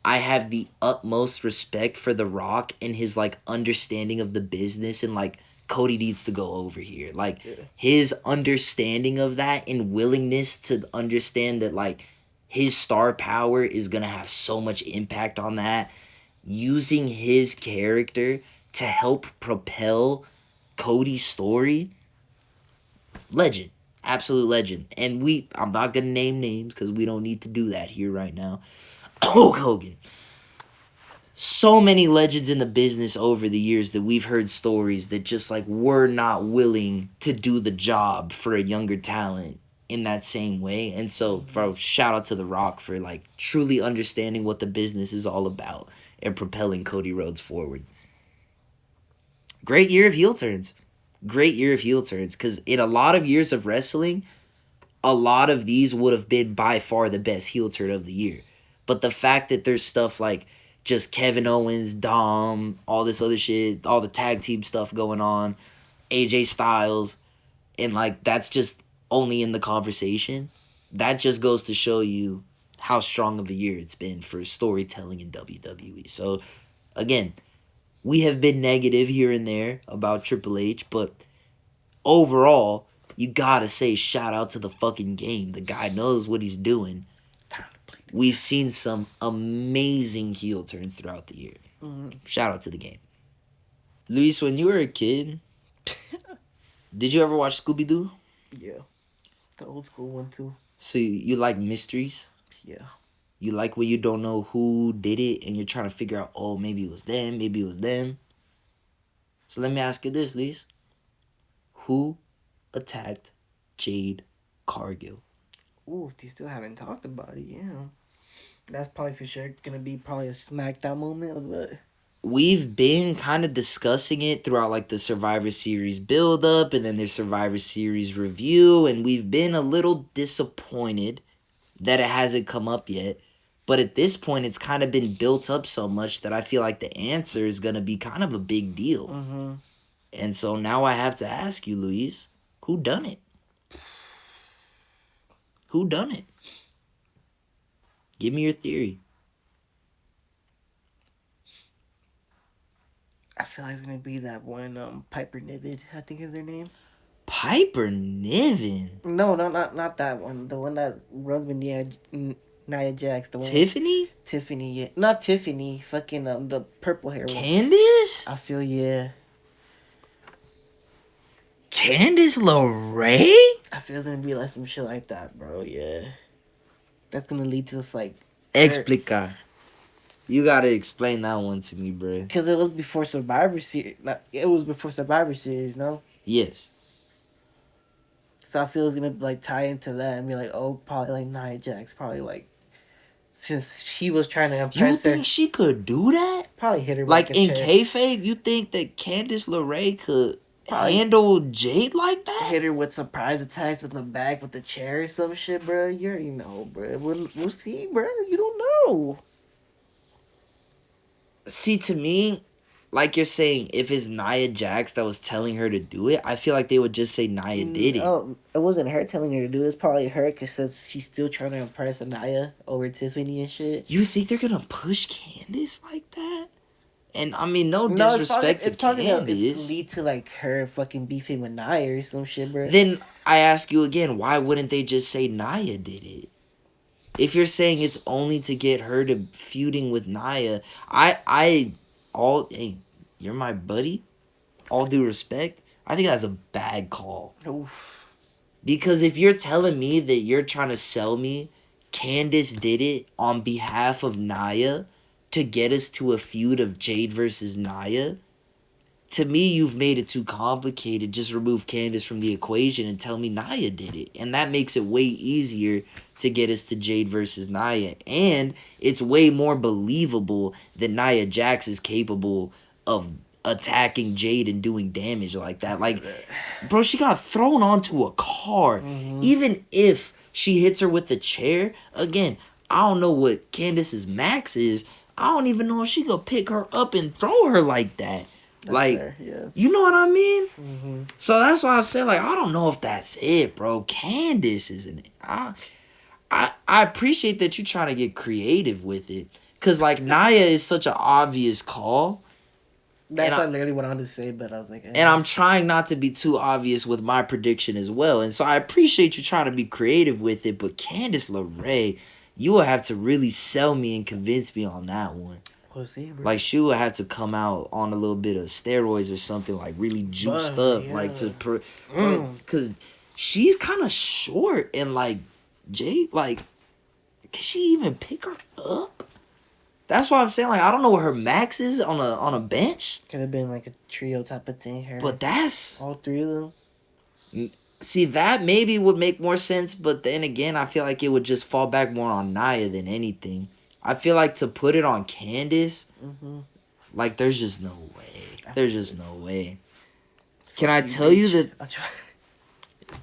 A: I have the utmost respect for The Rock and his like understanding of the business and like Cody needs to go over here. Like his understanding of that and willingness to understand that like his star power is gonna have so much impact on that. Using his character to help propel Cody's story. Legend. Absolute legend. And I'm not gonna name names because we don't need to do that here right now. Hulk Hogan. So many legends in the business over the years that we've heard stories that just like were not willing to do the job for a younger talent in that same way. And so for shout out to The Rock for like truly understanding what the business is all about and propelling Cody Rhodes forward. Great year of heel turns. Great year of heel turns because in a lot of years of wrestling, a lot of these would have been by far the best heel turn of the year. But the fact that there's stuff like just Kevin Owens, Dom, all this other shit, all the tag team stuff going on, AJ Styles, and like that's just only in the conversation. That just goes to show you how strong of a year it's been for storytelling in WWE. So again, we have been negative here and there about Triple H, but overall, you gotta say shout out to the fucking game. The guy knows what he's doing. We've seen some amazing heel turns throughout the year. Shout out to the game. Luis, when you were a kid, did you ever watch Scooby-Doo?
B: Yeah. The old school one too.
A: So you like mysteries?
B: Yeah.
A: You like when you don't know who did it and you're trying to figure out, oh, maybe it was them, maybe it was them. So let me ask you this, Luis. Who attacked Jade Cargill?
B: Ooh, they still haven't talked about it, yeah. That's probably for sure gonna be probably a SmackDown moment of what?
A: We've been kind of discussing it throughout like the Survivor Series build up and then their Survivor Series review, and we've been a little disappointed that it hasn't come up yet. But at this point, it's kind of been built up so much that I feel like the answer is going to be kind of a big deal.
B: Mm-hmm.
A: And so now I have to ask you, Luis, who done it? Who done it? Give me your theory.
B: I feel like it's gonna be that one, Piper Niven, I think is their name.
A: Piper Niven?
B: No, not that one. The one that runs with Nia Jax. The one
A: Tiffany?
B: Tiffany, yeah. Not Tiffany. Fucking the purple hair one.
A: Candice?
B: I feel yeah.
A: Candice LeRae?
B: I feel it's gonna be like some shit like that, bro. Yeah. That's gonna lead to this like.
A: Explica. You gotta explain that one to me, bro.
B: Because it was before Survivor Series. It was before Survivor Series, no?
A: Yes.
B: So I feel it's gonna like tie into that and be like, oh, probably like Nia Jax, probably like, since she was trying to impress her.
A: You think she could do that?
B: Probably hit her.
A: Like
B: with a
A: in
B: chair.
A: kayfabe, you think that Candice LeRae could handle Jade like that?
B: Hit her with surprise attacks with the back with the chair or some shit, bro. You already know, bro. We'll see, bro. You don't know.
A: See, to me, like you're saying, if it's Nia Jax that was telling her to do it, I feel like they would just say Nia did it.
B: Oh, it wasn't her telling her to do it. It's probably her because she's still trying to impress Nia over Tiffany and shit.
A: You think they're gonna push Candice like that? And I mean, no disrespect to Candice.
B: It's lead to like her fucking beefing with Nia or some shit, bro.
A: Then I ask you again, why wouldn't they just say Nia did it? If you're saying it's only to get her to feuding with Nia, hey, you're my buddy. All due respect, I think that's a bad call.
B: Oof.
A: Because if you're telling me that you're trying to sell me, Candice did it on behalf of Nia to get us to a feud of Jade versus Nia, to me, you've made it too complicated. Just remove Candice from the equation and tell me Nia did it. And that makes it way easier to get us to Jade versus Nia. And it's way more believable that Nia Jax is capable of attacking Jade and doing damage like that. Like, bro, she got thrown onto a car.
B: Mm-hmm.
A: Even if she hits her with the chair, again, I don't know what Candice's max is. I don't even know if she could pick her up and throw her like that.
B: That's
A: like,
B: fair, yeah.
A: You know what I mean?
B: Mm-hmm.
A: So that's why I said, like, I don't know if that's it, bro. Candice isn't it. I appreciate that you're trying to get creative with it. Because, like, Nia is such an obvious call.
B: That's not literally what I wanted to say, but I was like...
A: And I'm trying not to be too obvious with my prediction as well. And so I appreciate you trying to be creative with it. But Candice LeRae, you will have to really sell me and convince me on that one.
B: We'll see, bro.
A: Like, she would have to come out on a little bit of steroids or something, like, really juiced up.
B: Yeah.
A: Like, to... Because she's kind of short. And, like, Jade, like... Can she even pick her up? That's why I'm saying, like, I don't know what her max is on a bench.
B: Could have been like a trio type of thing here.
A: But that's...
B: all three of them.
A: See, that maybe would make more sense, but then again, I feel like it would just fall back more on Nia than anything. I feel like to put it on Candice, like, there's just no way. There's just no way. Can I tell you that...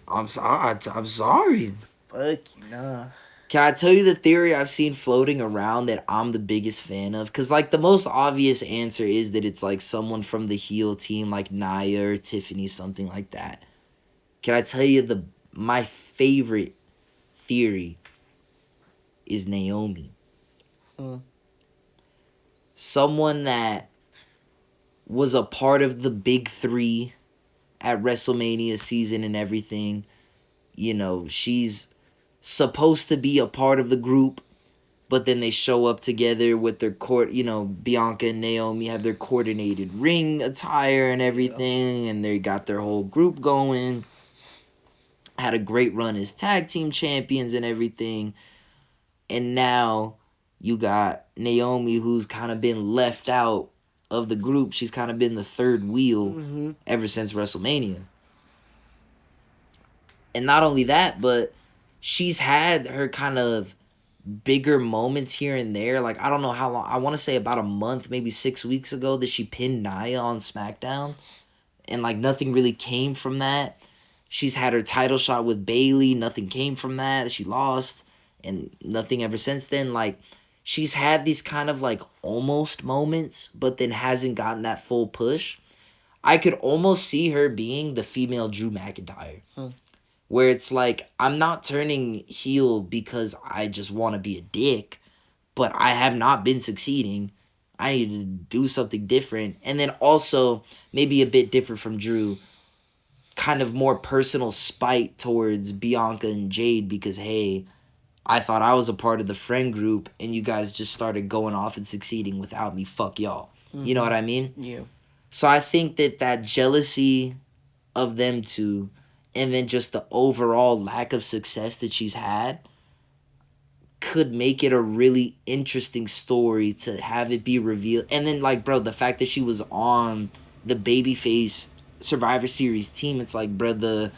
A: I'm sorry.
B: Fuck you, nah.
A: Can I tell you the theory I've seen floating around that I'm the biggest fan of? Because, like, the most obvious answer is that it's, like, someone from the heel team, like Nia or Tiffany, something like that. Can I tell you my favorite theory is Naomi. Someone that was a part of the big three at WrestleMania season and everything. You know, she's supposed to be a part of the group, but then they show up together with their Bianca and Naomi have their coordinated ring attire and everything, and they got their whole group going. Had a great run as tag team champions and everything. And now you got Naomi, who's kind of been left out of the group. She's kind of been the third wheel ever since WrestleMania. And not only that, but she's had her kind of bigger moments here and there. Like, I don't know how long. I want to say about a month, maybe 6 weeks ago, that she pinned Nia on SmackDown. And, like, nothing really came from that. She's had her title shot with Bayley. Nothing came from that. She lost. And nothing ever since then. Like, she's had these kind of, like, almost moments, but then hasn't gotten that full push. I could almost see her being the female Drew McIntyre. Where it's like, I'm not turning heel because I just want to be a dick, but I have not been succeeding. I need to do something different. And then also, maybe a bit different from Drew, kind of more personal spite towards Bianca and Jade because, hey, I thought I was a part of the friend group and you guys just started going off and succeeding without me. Fuck y'all. You know what I mean?
B: Yeah.
A: So I think that jealousy of them two, and then just the overall lack of success that she's had, could make it a really interesting story to have it be revealed. And then, like, bro, the fact that she was on the babyface Survivor Series team, it's like, bro, the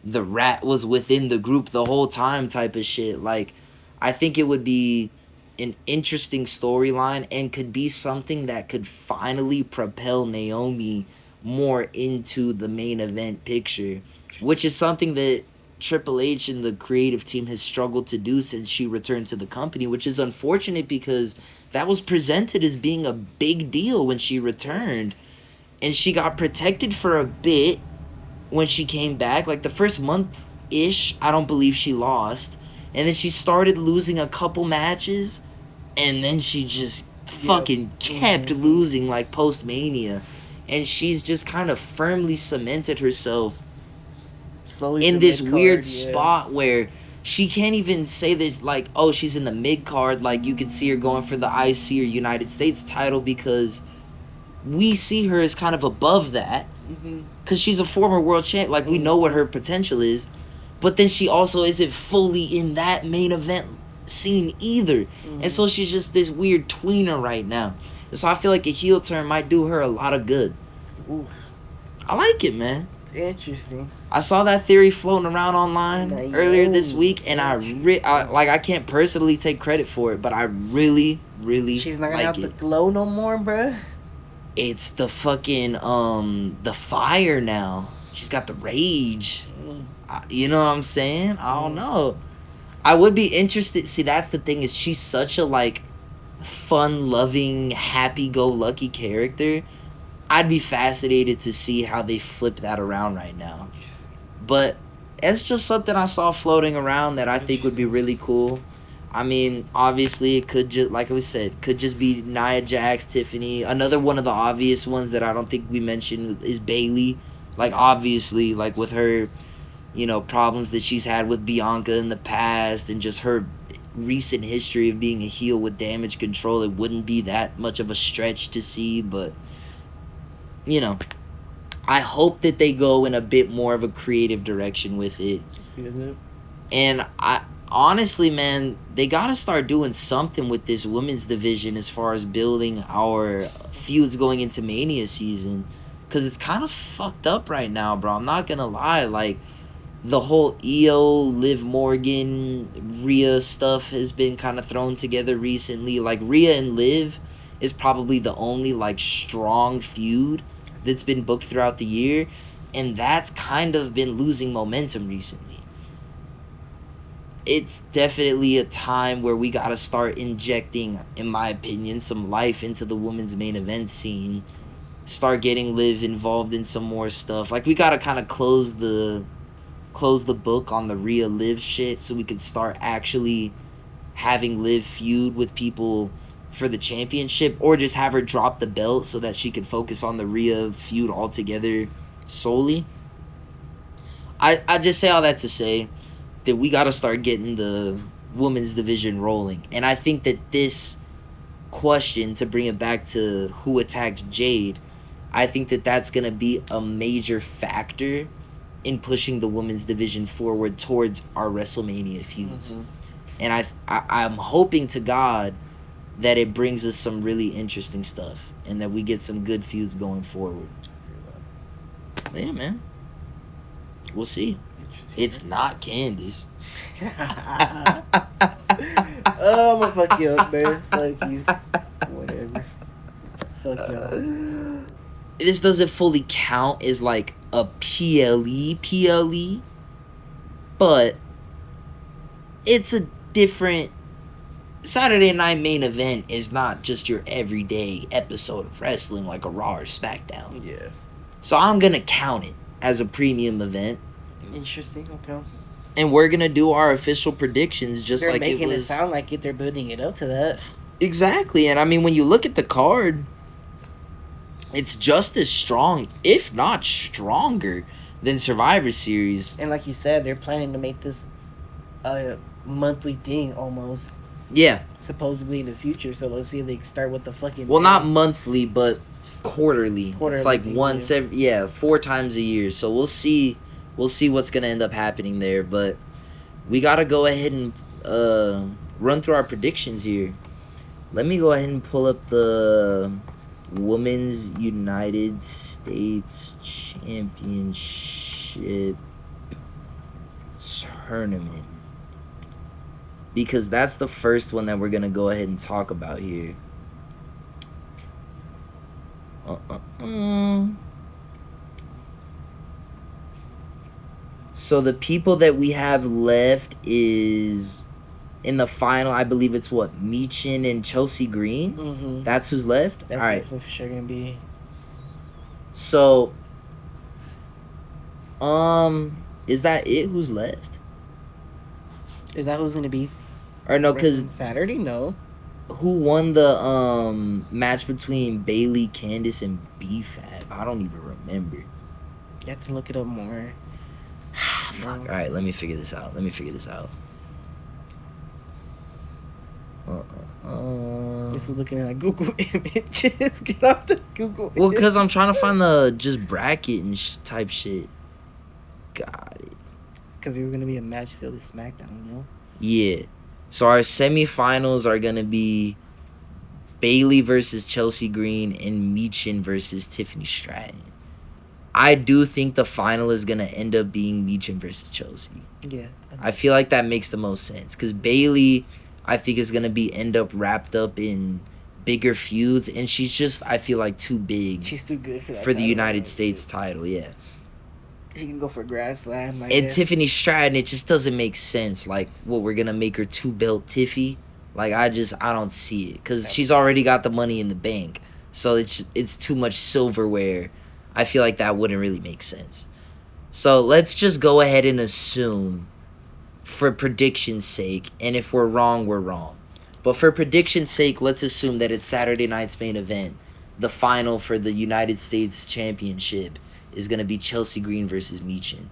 A: rat was within the group the whole time type of shit. Like, I think it would be an interesting storyline and could be something that could finally propel Naomi more into the main event picture, which is something that Triple H and the creative team has struggled to do since she returned to the company, which is unfortunate because that was presented as being a big deal when she returned. And she got protected for a bit when she came back. Like, the first month-ish, I don't believe she lost. And then she started losing a couple matches, and then she just fucking kept losing, like, post-Mania. And she's just kind of firmly cemented herself slowly in this weird spot where she can't even say that, like, oh, she's in the mid-card. Like, you could see her going for the IC or United States title because we see her as kind of above that because she's a former world champ. Like, we know what her potential is. but then she also isn't fully in that main event scene either. And so she's just this weird tweener right now. And so I feel like a heel turn might do her a lot of good.
B: Ooh.
A: I like it, man.
B: Interesting.
A: I saw that theory floating around online earlier this week, and I can't personally take credit for it, but I really
B: She's not gonna
A: like
B: have
A: it.
B: the glow no more, bruh.
A: It's the fucking the fire now. She's got the rage. You know what I'm saying? I don't know. I would be interested. See, that's the thing, is she's such a like fun-loving, happy-go-lucky character. I'd be fascinated to see how they flip that around right now. But it's just something I saw floating around that I think would be really cool. I mean, obviously, it could just, like we said, could just be Nia Jax, Tiffany. Another one of the obvious ones that I don't think we mentioned is Bayley. Like, obviously, like with her, problems that she's had with Bianca in the past and just her recent history of being a heel with Damage Control, it wouldn't be that much of a stretch to see, but I hope that they go in a bit more of a creative direction with it. And I honestly, man, they got to start doing something with this women's division as far as building our feuds going into Mania season, because it's kind of fucked up right now, bro. I'm not going to lie. Like, the whole Io, Liv Morgan, Rhea stuff has been kind of thrown together recently. Like, Rhea and Liv is probably the only, like, strong feud that's been booked throughout the year, and that's kind of been losing momentum recently. It's definitely a time where we gotta start injecting, in my opinion, some life into the women's main event scene. Start getting Liv involved in some more stuff. Like, we gotta kind of close the book on the Rhea Liv shit, so we could start actually having Liv feud with people for the championship, or just have her drop the belt so that she could focus on the Rhea feud altogether solely. I just say all that to say that we got to start getting the women's division rolling. And I think that this question, to bring it back to who attacked Jade, I think that that's going to be a major factor in pushing the women's division forward towards our WrestleMania feuds. And I'm hoping to God that it brings us some really interesting stuff and that we get some good feuds going forward. But yeah, man. We'll see. It's not Candace.
B: Oh, I'm gonna fuck you up, man. Fuck you. Whatever. Fuck y'all.
A: This doesn't fully count as like a PLE, but it's a different... Saturday Night Main Event is not just your everyday episode of wrestling like a Raw or SmackDown.
B: Yeah.
A: So I'm going to count it as a premium event.
B: Interesting, okay.
A: And we're going to do our official predictions just
B: they're
A: like it was...
B: They're making it sound like it. They're building it up to that.
A: Exactly. And I mean, when you look at the card, it's just as strong, if not stronger, than Survivor Series.
B: And like you said, they're planning to make this a monthly thing almost.
A: Yeah.
B: Supposedly in the future, so let's see if they start with the fucking...
A: Well, not monthly, but quarterly. It's like
B: thing,
A: once every... 4 times a year. So we'll see what's going to end up happening there. But we got to go ahead and run through our predictions here. Let me go ahead and pull up the Women's United States Championship Tournament, because that's the first one that we're going to go ahead and talk about here. So the people that we have left is in the final, I believe it's what, Meechin and Chelsea Green?
B: Mm-hmm.
A: That's who's left?
B: That's definitely for sure going to be.
A: So, is that it? Who's left?
B: Is that who's going to be?
A: Or no, because
B: Saturday, no.
A: Who won the match between Bayley, Candice, and B-Fab? I don't even remember.
B: You have to look it up more.
A: Fuck. All right, let me figure this out.
B: Just looking at Google images. Get off the Google.
A: Well, because I'm trying to find the just bracket and type shit. Got it.
B: because there's gonna be a match still this SmackDown, you know?
A: Yeah. So our semifinals are gonna be Bailey versus Chelsea Green and Meechin versus Tiffany Stratton. I do think the final is gonna end up being Meechin versus Chelsea.
B: Yeah.
A: I feel like that makes the most sense because Bailey, I think, is gonna be end up wrapped up in bigger feuds, and she's just, I feel like, too big.
B: She's too good for that.
A: For the United States title, yeah.
B: She can go for Grand Slam. I
A: And
B: guess.
A: Tiffany Stratton, it just doesn't make sense. Like, what, we're gonna make her 2-belt Tiffy? Like, I don't see it because she's already got the money in the bank, so it's too much silverware. I feel like that wouldn't really make sense. So let's just go ahead and assume, for prediction's sake, and if we're wrong, we're wrong. But for prediction's sake, let's assume that it's Saturday night's main event. The final for the United States Championship is going to be Chelsea Green versus Meechin.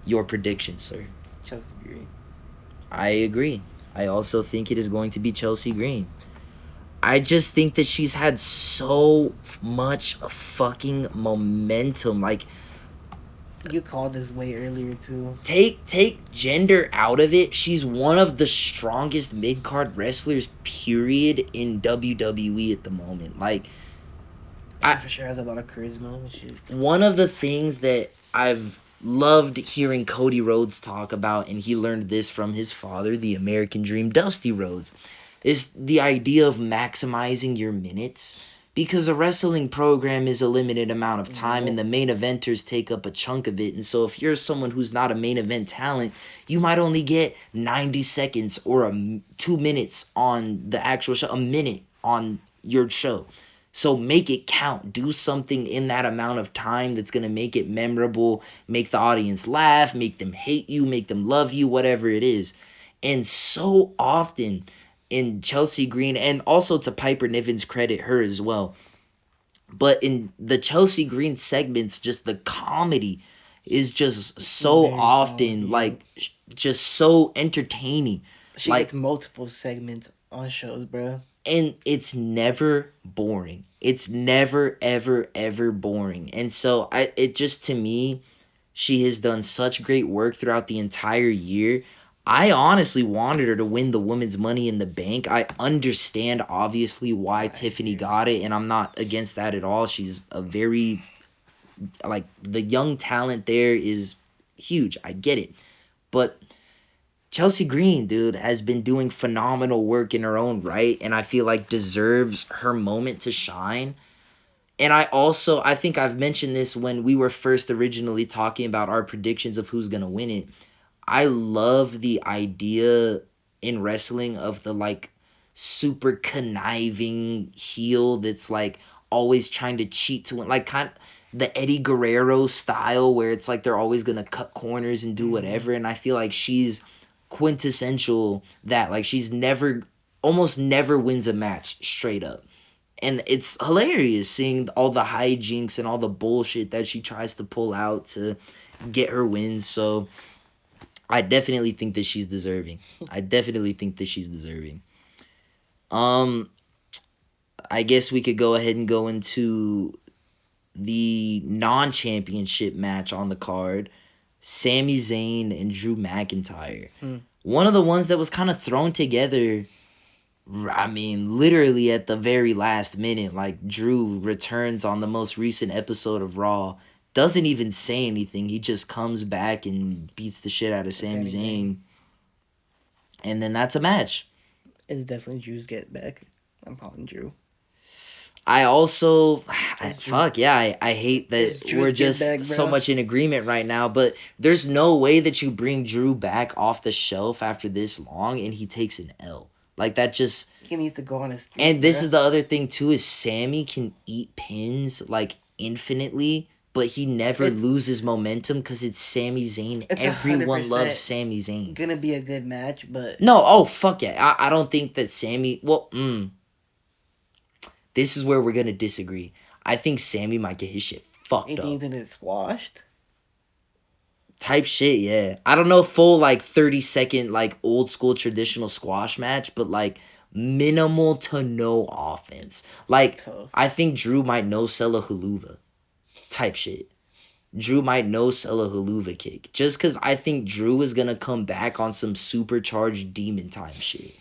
A: Your prediction, sir?
B: Chelsea Green.
A: I agree. I also think it is going to be Chelsea Green. I just think that she's had so much fucking momentum. Like,
B: you called this way earlier too.
A: Take gender out of it. She's one of the strongest mid-card wrestlers, period, in WWE at the moment. Like,
B: she for sure has a lot of charisma.
A: One of the things that I've loved hearing Cody Rhodes talk about, and he learned this from his father, the American Dream, Dusty Rhodes, is the idea of maximizing your minutes. Because a wrestling program is a limited amount of time, and the main eventers take up a chunk of it. And so if you're someone who's not a main event talent, you might only get 90 seconds or 2 minutes on the actual show, a minute on your show. So make it count. Do something in that amount of time that's going to make it memorable, make the audience laugh, make them hate you, make them love you, whatever it is. And so often in Chelsea Green, and also to Piper Niven's credit, her as well, but in the Chelsea Green segments, just the comedy is just so often solid, like just so entertaining.
B: She gets multiple segments on shows, bro.
A: And it's never boring. It's never, ever, ever boring. And so it just, to me, she has done such great work throughout the entire year. I honestly wanted her to win the Women's Money in the Bank. I understand, obviously, why Tiffany got it, and I'm not against that at all. She's a very, like, the young talent there is huge. I get it. But Chelsea Green, dude, has been doing phenomenal work in her own right, and I feel like deserves her moment to shine. And I think I've mentioned this when we were first originally talking about our predictions of who's going to win it. I love the idea in wrestling of the, like, super conniving heel that's, like, always trying to cheat to win. Like, kind of the Eddie Guerrero style where it's like they're always going to cut corners and do whatever. And I feel like she's quintessential that. Like, she's almost never wins a match straight up. And it's hilarious seeing all the hijinks and all the bullshit that she tries to pull out to get her wins. So I definitely think that she's deserving. I guess we could go ahead and go into the non-championship match on the card. Sami Zayn and Drew McIntyre. One of the ones that was kind of thrown together, I mean, literally at the very last minute. Like, Drew returns on the most recent episode of Raw, doesn't even say anything. He just comes back and beats the shit out of Sami Zayn. And then that's a match.
B: It's definitely Drew's get back. I'm calling Drew.
A: I also, I hate that we're just back, so much in agreement right now, but there's no way that you bring Drew back off the shelf after this long and he takes an L. Like, that just...
B: He needs to go on his streak,
A: and this is the other thing, too, is Sami can eat pins, like, infinitely, but he never loses momentum because it's Sami Zayn. Everyone loves Sami Zayn.
B: Gonna be a good match, but...
A: No, fuck yeah. I don't think that Sami... Well, this is where we're gonna disagree. I think Sami might get his shit fucked up.
B: You think it's squashed?
A: Type shit, yeah. I don't know full, like, 30-second, like, old school traditional squash match, but, like, minimal to no offense. Like, I think Drew might no-sell a Huluva. Type shit. Drew might no sell a haluva kick. Just because I think Drew is going to come back on some supercharged demon time shit.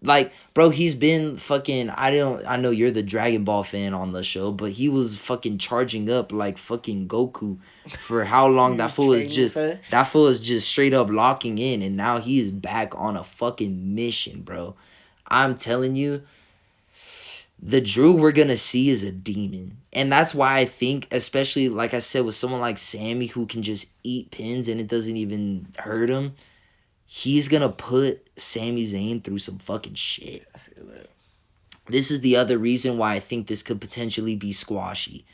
A: Like, bro, he's been fucking, I know you're the Dragon Ball fan on the show, but he was fucking charging up like fucking Goku for how long. That fool is just straight up locking in, and now he is back on a fucking mission, bro. I'm telling you, the Drew we're gonna see is a demon. And that's why I think, especially like I said, with someone like Sammy who can just eat pins and it doesn't even hurt him, he's gonna put Sami Zayn through some fucking shit.
B: I feel that.
A: This is the other reason why I think this could potentially be squashy.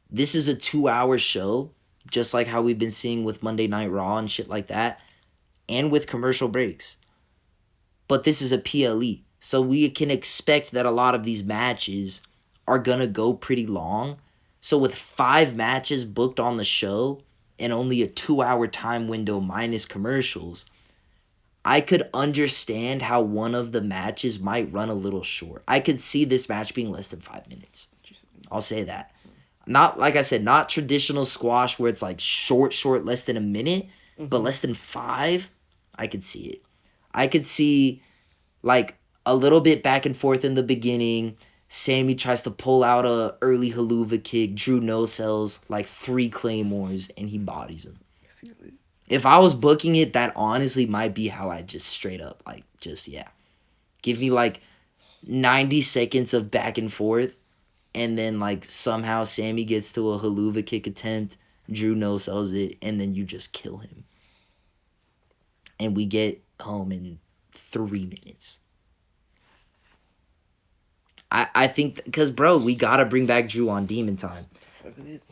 A: This is a 2-hour show, just like how we've been seeing with Monday Night Raw and shit like that, and with commercial breaks. But this is a PLE. So we can expect that a lot of these matches are gonna go pretty long. So with 5 matches booked on the show and only a 2-hour time window minus commercials, I could understand how one of the matches might run a little short. I could see this match being less than 5 minutes. I'll say that. Not, like I said, not traditional squash where it's like short, less than a minute, but less than 5. I could see it. I could see like a little bit back and forth in the beginning. Sammy tries to pull out a early haluva kick. Drew no-sells like 3 claymores and he bodies him. If I was booking it, that honestly might be how I just straight up, like, just, yeah. Give me, like, 90 seconds of back and forth, and then, like, somehow Sammy gets to a haluva kick attempt, Drew no-sells it, and then you just kill him. And we get home in 3 minutes. I think, because, bro, we got to bring back Drew on Demon Time.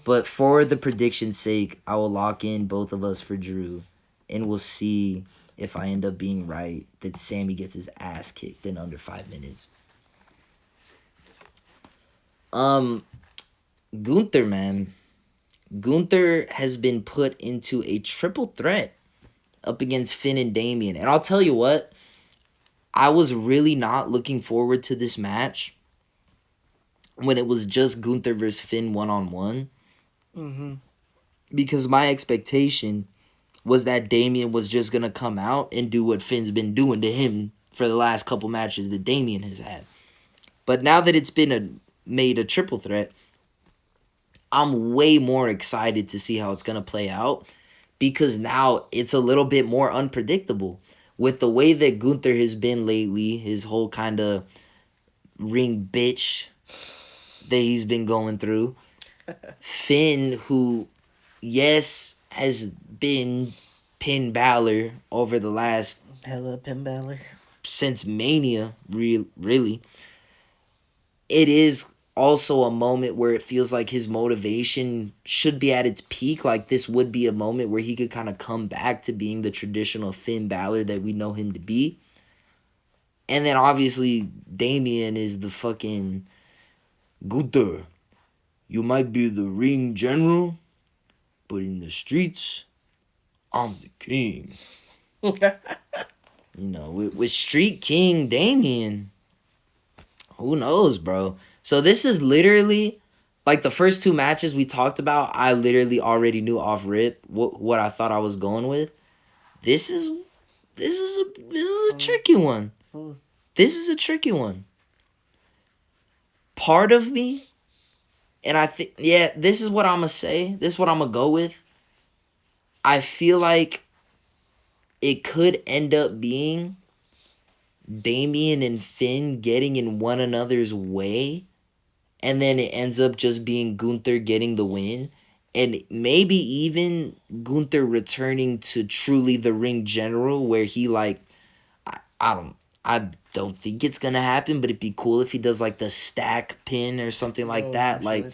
A: But for the prediction's sake, I will lock in both of us for Drew. And we'll see if I end up being right that Sammy gets his ass kicked in under 5 minutes. Gunther, man. Gunther has been put into a triple threat up against Finn and Damian. And I'll tell you what, I was really not looking forward to this match when it was just Gunther versus Finn one-on-one. Because my expectation was that Damian was just going to come out and do what Finn's been doing to him for the last couple matches that Damian has had. But now that it's been made a triple threat, I'm way more excited to see how it's going to play out because now it's a little bit more unpredictable. With the way that Gunther has been lately, his whole kind of ring bitch that he's been going through. Finn, who, yes, has been Finn Balor over the last...
B: Hella Finn Balor.
A: Since Mania, really. It is also a moment where it feels like his motivation should be at its peak. Like, this would be a moment where he could kind of come back to being the traditional Finn Balor that we know him to be. And then, obviously, Damian is the fucking... Gunther, you might be the ring general, but in the streets, I'm the king. With Street King Damian, who knows, bro? So this is literally, like the first 2 matches we talked about, I literally already knew off rip what I thought I was going with. This is a tricky one. This is a tricky one. Part of me, and I think, yeah, this is what I'm going to say. This is what I'm going to go with. I feel like it could end up being Damian and Finn getting in one another's way, and then it ends up just being Gunther getting the win, and maybe even Gunther returning to truly the ring general, where he, like, I don't think it's gonna happen, but it'd be cool if he does like the stack pin or something like that. Like,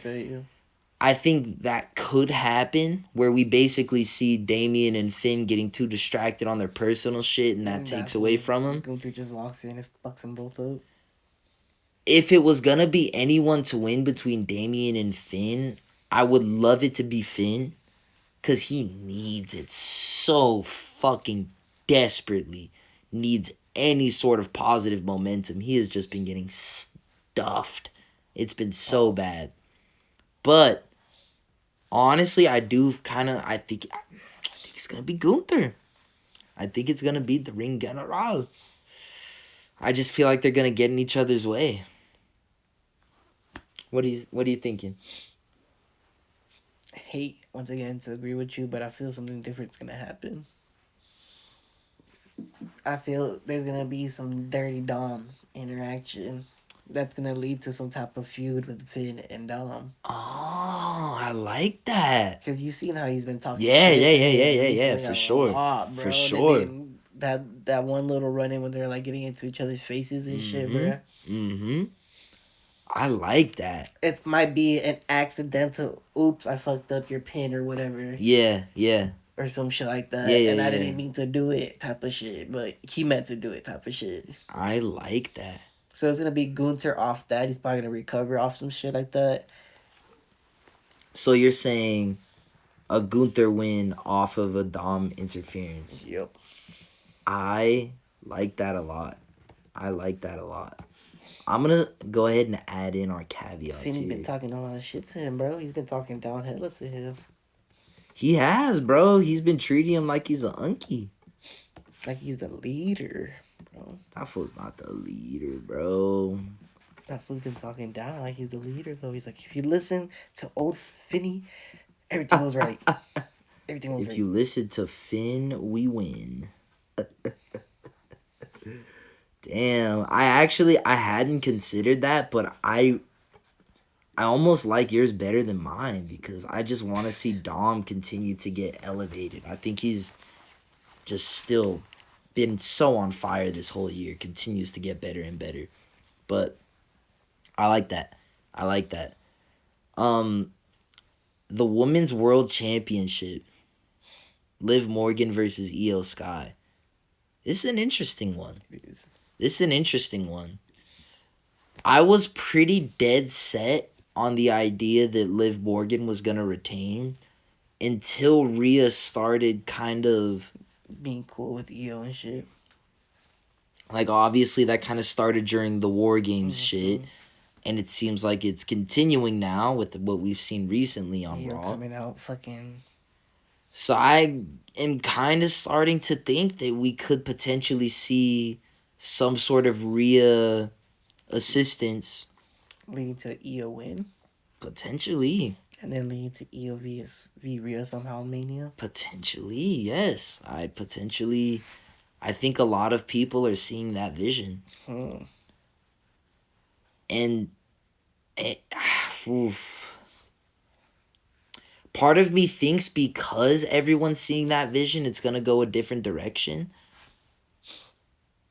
A: I think that could happen, where we basically see Damian and Finn getting too distracted on their personal shit, and that takes away from them.
B: Gunther just locks in and fucks them both up.
A: If it was gonna be anyone to win between Damian and Finn, I would love it to be Finn, cause he needs it so fucking desperately. Needs any sort of positive momentum. He has just been getting stuffed. It's been so bad. But honestly, I do kind of. I think it's gonna be Gunther. I think it's gonna be the Ring General. I just feel like they're gonna get in each other's way. What are you thinking?
B: I hate once again to agree with you, but I feel something different's gonna happen. I feel there's gonna be some dirty Dom interaction that's gonna lead to some type of feud with Finn and Dom.
A: Oh, I like that.
B: Cause you've seen how he's been talking
A: Yeah,
B: shit
A: yeah,
B: to
A: yeah, yeah,
B: him
A: yeah, yeah,
B: recently
A: for
B: a
A: sure.
B: lot, bro.
A: For
B: And
A: sure.
B: then that one little run in when they're like getting into each other's faces and shit, bro.
A: Mm-hmm. I like that.
B: It might be an accidental, oops, I fucked up your pin or whatever.
A: Yeah, yeah.
B: Or some shit like that.
A: Yeah, yeah,
B: and I
A: yeah.
B: didn't mean to do it type of shit. But he meant to do it type of shit.
A: I like that.
B: So it's gonna be Gunther off that. He's probably gonna recover off some shit like that.
A: So you're saying a Gunther win off of a Dom interference?
B: Yep.
A: I like that a lot. I like that a lot. I'm gonna go ahead and add in our caveats
B: Finn's
A: here.
B: been talking a lot of shit to him, bro. He's been talking down hella to him.
A: He has, bro. He's been treating him like he's an unkie.
B: Like he's the leader, bro.
A: That fool's not the leader, bro.
B: That fool's been talking down like he's the leader, though. He's like, if you listen to old Finny, everything goes right. Everything goes right.
A: If you listen to Finn, we win. Damn, I hadn't considered that, but I almost like yours better than mine because I just want to see Dom continue to get elevated. I think he's just still been so on fire this whole year, continues to get better and better. But I like that. I like that. The Women's World Championship, Liv Morgan versus Io Sky. This is an interesting one.
B: It is.
A: This is an interesting one. I was pretty dead set on the idea that Liv Morgan was going to retain until Rhea started kind of
B: being cool with EO and shit.
A: Like, obviously, that kind of started during the War Games shit. And it seems like it's continuing now with what we've seen recently on Raw.
B: Coming out fucking...
A: So I am kind of starting to think that we could potentially see some sort of Rhea assistance.
B: Leading to EO win?
A: Potentially.
B: And then leading to EO v Rhea somehow in Mania?
A: Potentially, yes. I think a lot of people are seeing that vision. And part of me thinks because everyone's seeing that vision, it's going to go a different direction.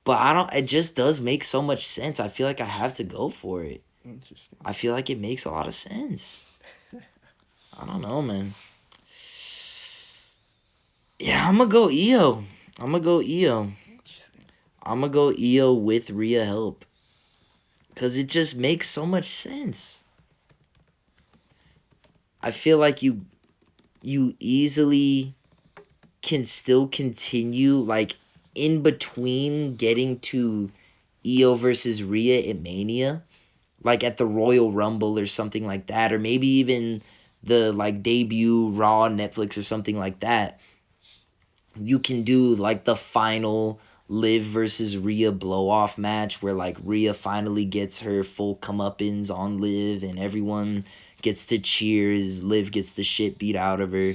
A: But it just does make so much sense. I feel like I have to go for it.
B: Interesting.
A: I feel like it makes a lot of sense. I don't know, man. Yeah, I'm going to go EO. I'm going to go EO with Rhea help. Because it just makes so much sense. I feel like you easily can still continue, like, in between getting to EO versus Rhea at Mania, like at the Royal Rumble or something like that, or maybe even the, like, debut Raw on Netflix or something like that. You can do, like, the final Liv versus Rhea blow-off match where, like, Rhea finally gets her full comeuppance on Liv and everyone gets to cheer as Liv gets the shit beat out of her.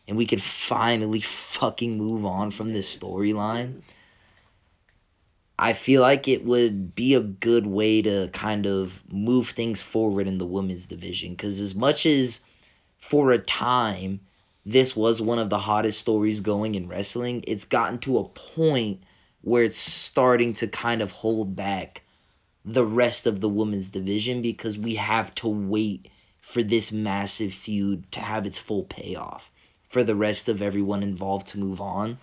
A: And we could finally fucking move on from this storyline. I feel like it would be a good way to kind of move things forward in the women's division. Because as much as for a time this was one of the hottest stories going in wrestling, it's gotten to a point where it's starting to kind of hold back the rest of the women's division because we have to wait for this massive feud to have its full payoff for the rest of everyone involved to move on.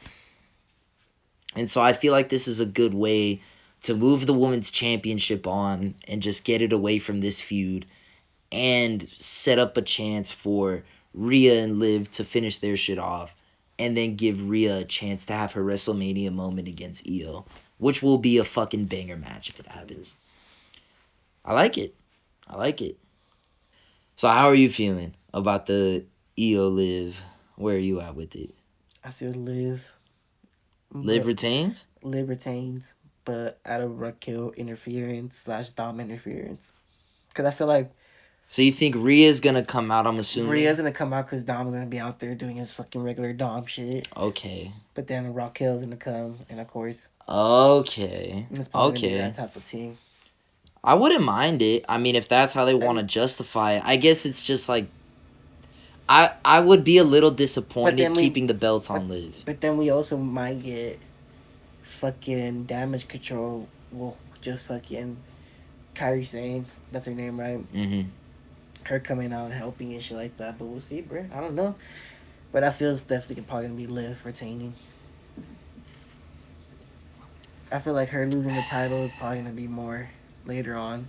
A: And so I feel like this is a good way to move the women's championship on and just get it away from this feud and set up a chance for Rhea and Liv to finish their shit off and then give Rhea a chance to have her WrestleMania moment against Io, which will be a fucking banger match if it happens. I like it. So how are you feeling about the Io Liv. Where are you at with it?
B: I feel Liv.
A: Liv
B: But
A: retains?
B: Liv retains, but out of Raquel interference / Dom interference. Because I feel like
A: So you think Rhea's gonna come out, I'm assuming?
B: Rhea's gonna come out because Dom's gonna be out there doing his fucking regular Dom shit.
A: Okay.
B: But then Raquel's gonna come, and of course,
A: Okay.
B: it's probably gonna be
A: Okay.
B: that type of team.
A: I wouldn't mind it. I mean, if that's how they want to justify it. I guess it's just like I would be a little disappointed keeping the belt on Liv.
B: But then we also might get fucking Damage Control. Well, just fucking Kairi Sane. That's her name, right?
A: Mm-hmm.
B: Her coming out and helping and shit like that. But we'll see, bro. I don't know. But I feel it's definitely probably gonna be Liv retaining. I feel like her losing the title is probably gonna be more later on.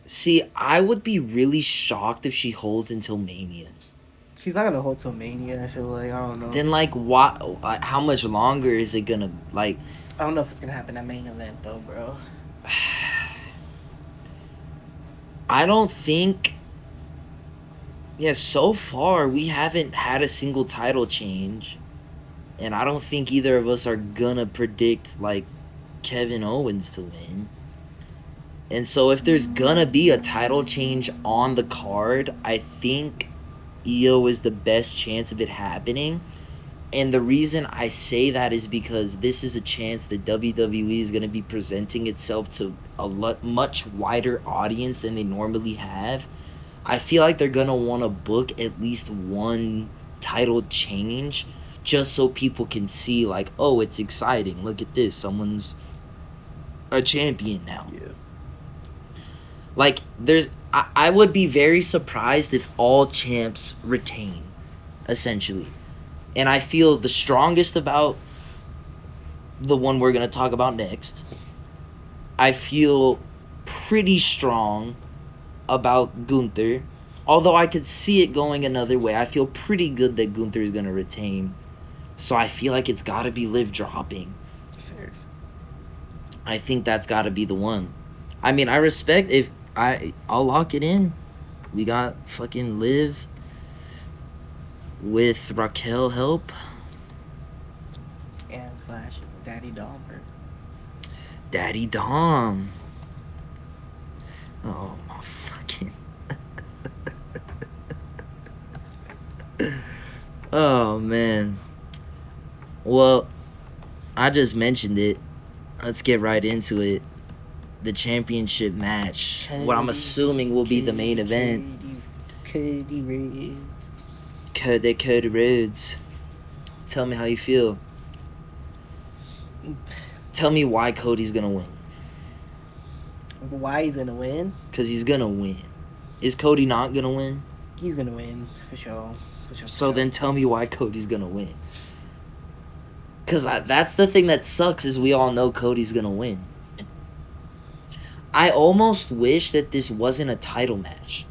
A: See, I would be really shocked if she holds until Mania.
B: She's not gonna hold till Mania. I feel like, I don't know.
A: Then like, what? How much longer is it gonna like?
B: I don't know if it's gonna happen at main event though, bro.
A: I don't think. Yeah, so far we haven't had a single title change, and I don't think either of us are gonna predict like Kevin Owens to win. And so if there's gonna be a title change on the card, I think Io is the best chance of it happening. And the reason I say that is because this is a chance that WWE is going to be presenting itself to a much wider audience than they normally have. I feel like they're going to want to book at least one title change just so people can see, like, oh, it's exciting. Look at this. Someone's a champion now.
B: Yeah.
A: Like, I would be very surprised if all champs retain, essentially. And I feel the strongest about the one we're going to talk about next. I feel pretty strong about Gunther. Although I could see it going another way. I feel pretty good that Gunther is going to retain. So I feel like it's got to be Liv dropping.
B: Fairs.
A: I think that's got to be the one. I mean, I respect if I'll lock it in. We got fucking Liv with Raquel help.
B: And / Daddy Dom.
A: Daddy Dom. Oh, my fucking... Oh, man. Well, I just mentioned it. Let's get right into it. The championship match. What I'm assuming will be the main event.
B: Cody Rhodes.
A: Cody Rhodes. Tell me how you feel. Tell me why Cody's gonna win.
B: Why he's gonna win?
A: Because he's gonna win. Is Cody not gonna win?
B: He's gonna win, for sure.
A: So then tell me why Cody's gonna win. Because that's the thing that sucks is we all know Cody's gonna win. I almost wish that this wasn't a title match.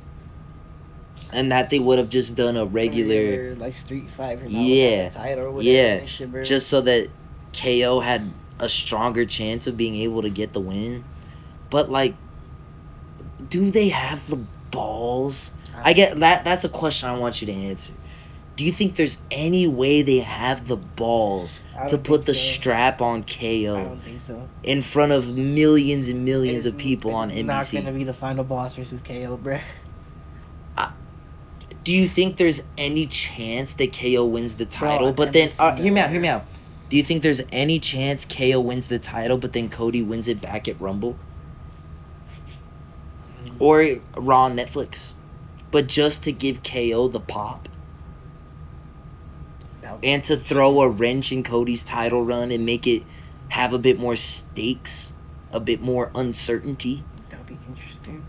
A: And that they would have just done a regular
B: like Street Fighter.
A: Title
B: or whatever.
A: Yeah. Just so that KO had a stronger chance of being able to get the win. But like, do they have the balls? I get that. That's a question I want you to answer. Do you think there's any way they have the balls to put the strap on KO?
B: I don't think so.
A: In front of millions and millions of people on NBC?
B: It's not going to be the final boss versus KO, bruh.
A: Do you think there's any chance that KO wins the title? But then, hear me out. Do you think there's any chance KO wins the title, but then Cody wins it back at Rumble? Or Raw on Netflix? But just to give KO the pop? And to throw a wrench in Cody's title run and make it have a bit more stakes, a bit more uncertainty?
B: That would be interesting.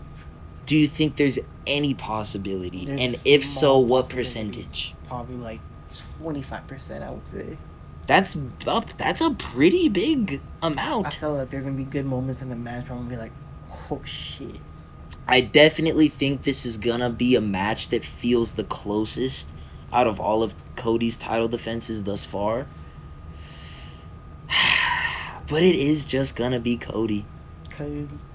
A: Do you think there's any possibility? And if so, what percentage?
B: Probably like 25%, I would say.
A: That's a pretty big amount.
B: I feel like there's going to be good moments in the match where I'm going to be like, oh shit.
A: I definitely think this is going to be a match that feels the closest out of all of Cody's title defenses thus far. But it is just going to be Cody.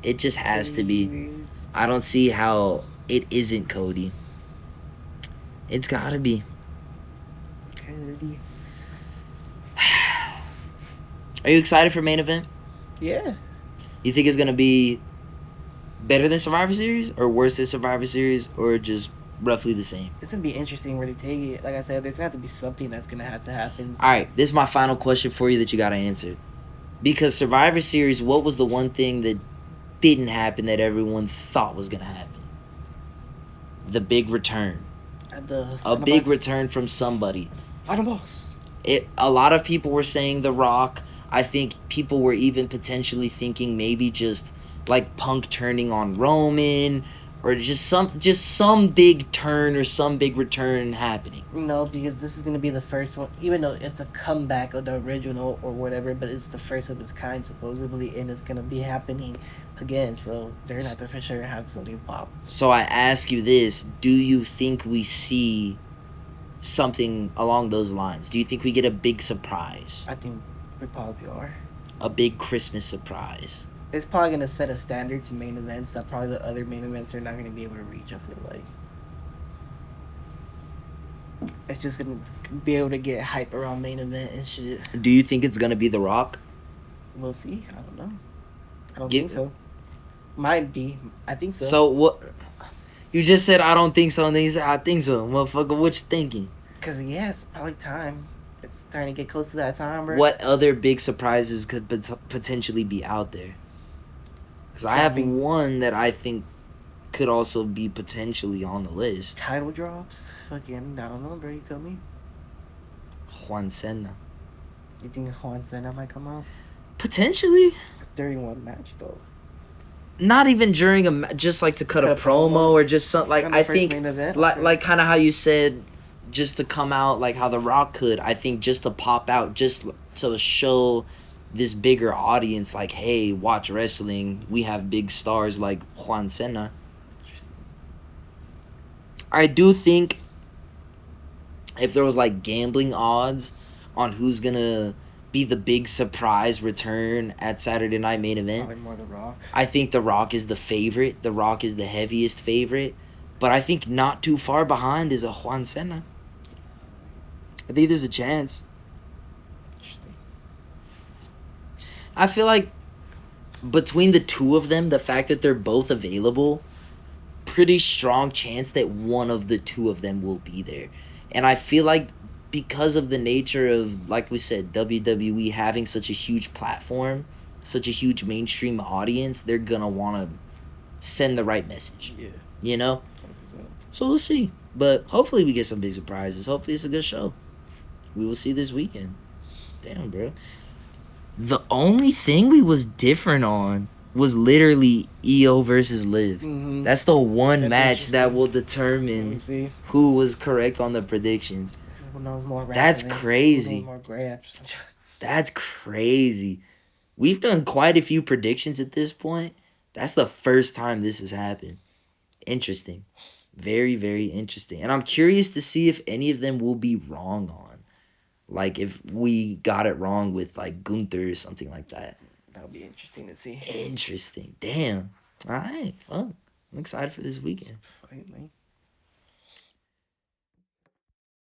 A: It just has to be. I don't see how it isn't Cody. It's gotta be.
B: Kennedy.
A: Are you excited for main event?
B: Yeah.
A: You think it's gonna be better than Survivor Series or worse than Survivor Series or just roughly the same?
B: It's gonna be interesting where they take it. Like I said, there's gonna have to be something that's gonna have to happen.
A: All right, this is my final question for you that you gotta answer. Because Survivor Series, what was the one thing that didn't happen that everyone thought was gonna happen? The big return. A big return from somebody.
B: Final boss.
A: A lot of people were saying The Rock. I think people were even potentially thinking maybe just like Punk turning on Roman or just some big turn or some big return happening.
B: No, because this is gonna be the first one, even though it's a comeback of the original or whatever, but it's the first of its kind supposedly, and it's gonna be happening again. So they're gonna have to for sure have something pop.
A: So I ask you this: do you think we see something along those lines? Do you think we get a big surprise?
B: I think we probably are.
A: A big Christmas surprise.
B: It's probably gonna set a standard to main events that probably the other main events are not gonna be able to reach. I feel like it's just gonna be able to get hype around main event and shit.
A: Do you think it's gonna be The Rock?
B: We'll see. I don't know. I don't think so. Might be. I think so.
A: So what? You just said I don't think so, and then you said I think so, motherfucker. What you thinking?
B: Cause yeah, it's probably time. It's starting to get close to that time, bro.
A: What other big surprises could potentially be out there? Because I have one that I think could also be potentially on the list.
B: Title drops? Fucking, I don't know, bro. You tell me.
A: Juan Cena.
B: You think Juan Cena might come out?
A: Potentially.
B: During one match, though.
A: Not even during just like to cut a promo or just something like I think like kind of how you said, just to come out like how The Rock could. I think just to pop out, just to show this bigger audience like, hey, watch wrestling. We have big stars like Juan Cena. I do think if there was like gambling odds on who's gonna be the big surprise return at Saturday Night Main Event,
B: probably more The Rock.
A: I think The Rock is the favorite. The Rock is the heaviest favorite. But I think not too far behind is a Juan Cena. I think there's a chance.
B: Interesting.
A: I feel like between the two of them, the fact that they're both available, pretty strong chance that one of the two of them will be there. And I feel like because of the nature of, like we said, WWE having such a huge platform, such a huge mainstream audience, they're going to want to send the right message.
B: Yeah.
A: You know?
B: 100%.
A: So we'll see. But hopefully we get some big surprises. Hopefully it's a good show. We will see this weekend. Damn, bro. The only thing we was different on was literally EO versus Liv.
B: Mm-hmm.
A: That's the one match that will determine who was correct on the predictions. That's crazy.
B: More graps.
A: That's crazy. We've done quite a few predictions at this point. That's the first time this has happened. Interesting. Very, very interesting. And I'm curious to see if any of them will be wrong on. Like, if we got it wrong with, like, Gunther or something like that.
B: That'll be interesting to see.
A: Interesting. Damn. All right. Fun. I'm excited for this weekend.
B: Finally.